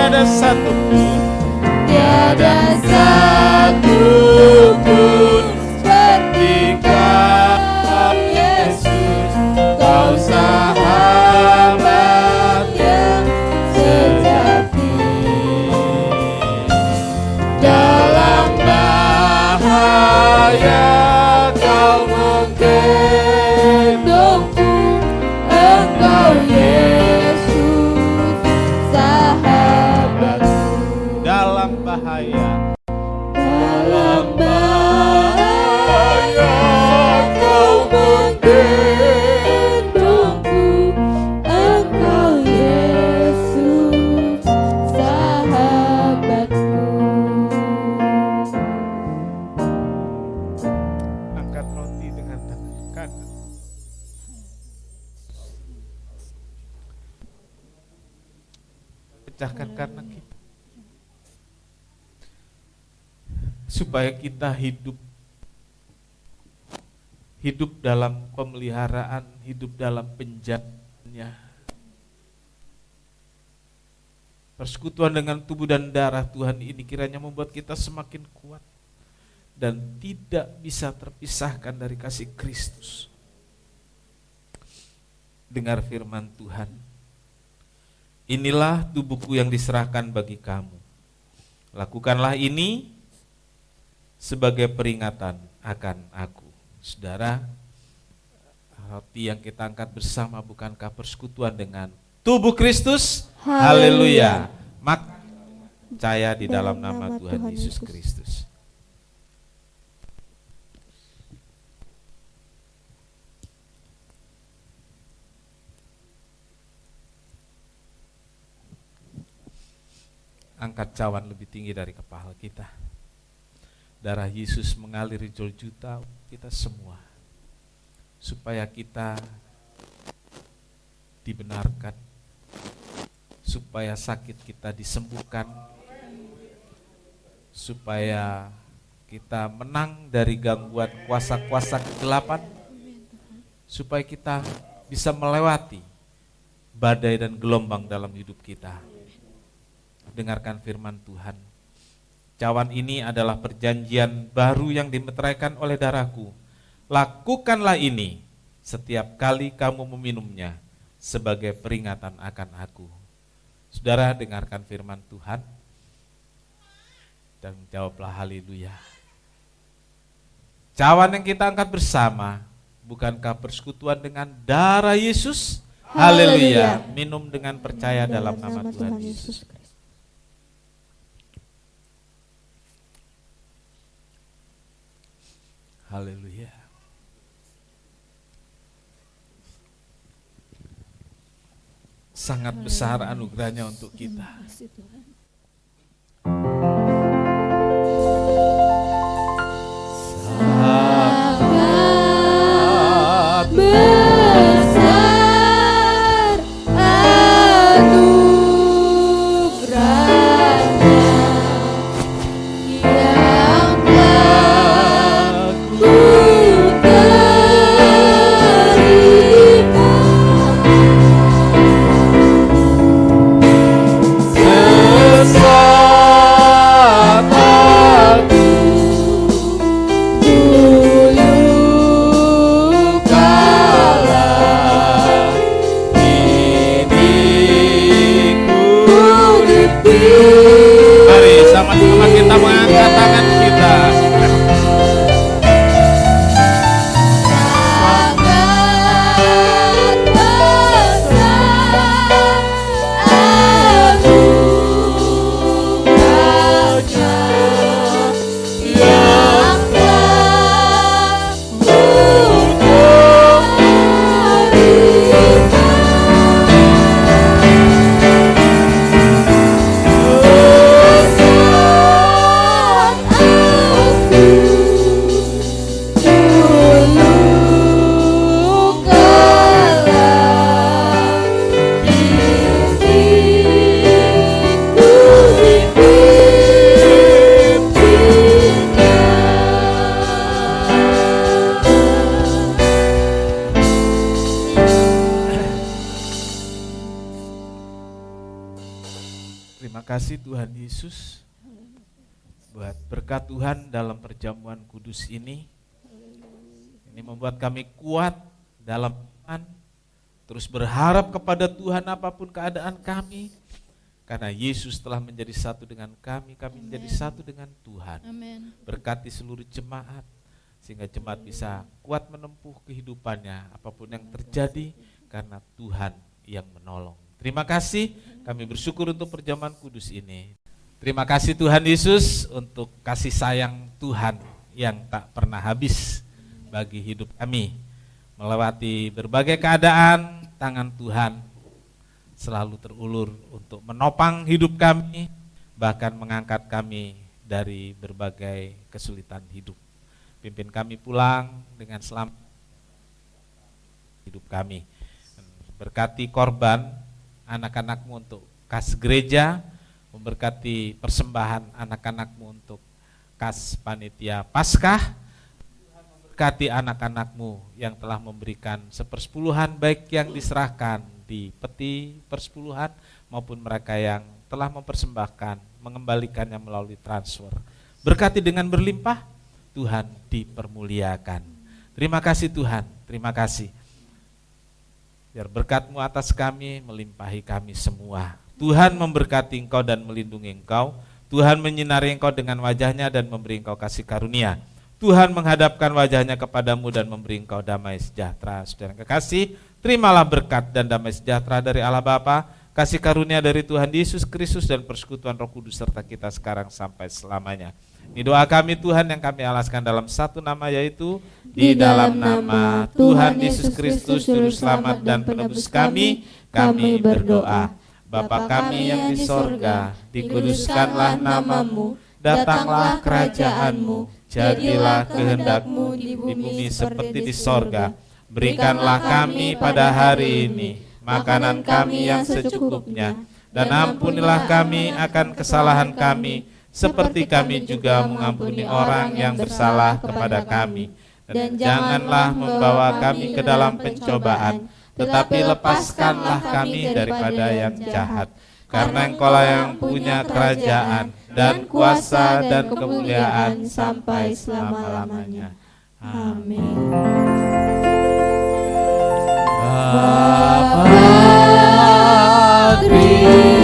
tiada satu pun, tiada satu pun seperti Kau Yesus, Kau sahabat yang sejati. Dalam bahaya Kau menggendongku, Engkau Yesus sahabatku. dalam bahaya. Dalam bahaya Kau menggendongku, Engkau Yesus sahabatku. Angkat roti dengan tangan kanan. Pecahkan karena kita, supaya kita hidup dalam pemeliharaan, hidup dalam penjaganya. Persekutuan dengan tubuh dan darah Tuhan ini kiranya membuat kita semakin kuat dan tidak bisa terpisahkan dari kasih Kristus. Dengar firman Tuhan. Inilah tubuhku yang diserahkan bagi kamu. Lakukanlah ini sebagai peringatan akan aku. Saudara, roti yang kita angkat bersama bukankah persekutuan dengan tubuh Kristus? Haleluya. Maka percaya di dalam nama Tuhan Yesus Kristus. Angkat cawan lebih tinggi dari kepala kita. Darah Yesus mengalir di juta kita semua, supaya kita dibenarkan, supaya sakit kita disembuhkan, supaya kita menang dari gangguan kuasa-kuasa kegelapan, supaya kita bisa melewati badai dan gelombang dalam hidup kita. Dengarkan firman Tuhan. Cawan ini adalah perjanjian baru yang dimeteraikan oleh darahku. Lakukanlah ini setiap kali kamu meminumnya sebagai peringatan akan aku. Saudara, dengarkan firman Tuhan dan jawablah haleluya. Cawan yang kita angkat bersama bukankah persekutuan dengan darah Yesus? Haleluya. Minum dengan percaya dalam nama Tuhan Yesus. Haleluya. Sangat besar anugerahnya untuk kita. Sangat besar anugerahnya yang telah ku terima. Sesat aku dulu kala, kini ku dipilih. Mari sama-sama kita mengangkat tangan kita. Sangat besar anugerahnya yang telah ku terima. Terima kasih Tuhan Yesus buat berkat Tuhan dalam perjamuan kudus ini. Ini membuat kami kuat dalam iman, terus berharap kepada Tuhan apapun keadaan kami. Karena Yesus telah menjadi satu dengan kami menjadi satu dengan Tuhan. Amin. Berkati seluruh jemaat, sehingga jemaat bisa kuat menempuh kehidupannya apapun yang terjadi, karena Tuhan yang menolong. Terima kasih, kami bersyukur untuk perjamuan kudus ini. Terima kasih Tuhan Yesus untuk kasih sayang Tuhan yang tak pernah habis bagi hidup kami. Melewati berbagai keadaan, tangan Tuhan selalu terulur untuk menopang hidup kami, bahkan mengangkat kami dari berbagai kesulitan hidup. Pimpin kami pulang dengan selamat hidup kami. Berkati korban anak-anakmu untuk kas gereja, memberkati persembahan anak-anakmu untuk kas panitia Paskah. Berkati anak-anakmu yang telah memberikan 1/10 baik yang diserahkan di peti persepuluhan maupun mereka yang telah mempersembahkan, mengembalikannya melalui transfer. Berkati dengan berlimpah, Tuhan dipermuliakan. Terima kasih Tuhan, terima kasih. Biar berkat-Mu atas kami melimpahi kami semua. Tuhan memberkati engkau dan melindungi engkau. Tuhan menyinari engkau dengan wajahnya dan memberi engkau kasih karunia. Tuhan menghadapkan wajahnya kepadamu dan memberi engkau damai sejahtera. Saudara kekasih, terimalah berkat dan damai sejahtera dari Allah Bapa, kasih karunia dari Tuhan Yesus Kristus dan persekutuan Roh Kudus serta kita sekarang sampai selamanya. Ini doa kami Tuhan yang kami alaskan dalam satu nama, yaitu di dalam nama Tuhan Yesus Kristus Juru Selamat dan Penebus kami berdoa. Bapa kami yang di sorga, dikuduskanlah namamu, datanglah kerajaan-Mu, jadilah kehendak-Mu di bumi seperti di sorga. Berikanlah kami pada hari ini makanan kami yang secukupnya, dan ampunilah kami akan kesalahan kami, seperti kami juga mengampuni orang yang bersalah kepada kami. Dan janganlah membawa kami ke dalam pencobaan, tetapi lepaskanlah kami daripada yang jahat. Karena Engkaulah yang punya kerajaan dan kuasa dan kemuliaan sampai selama-lamanya. Amin. Bapa Kristus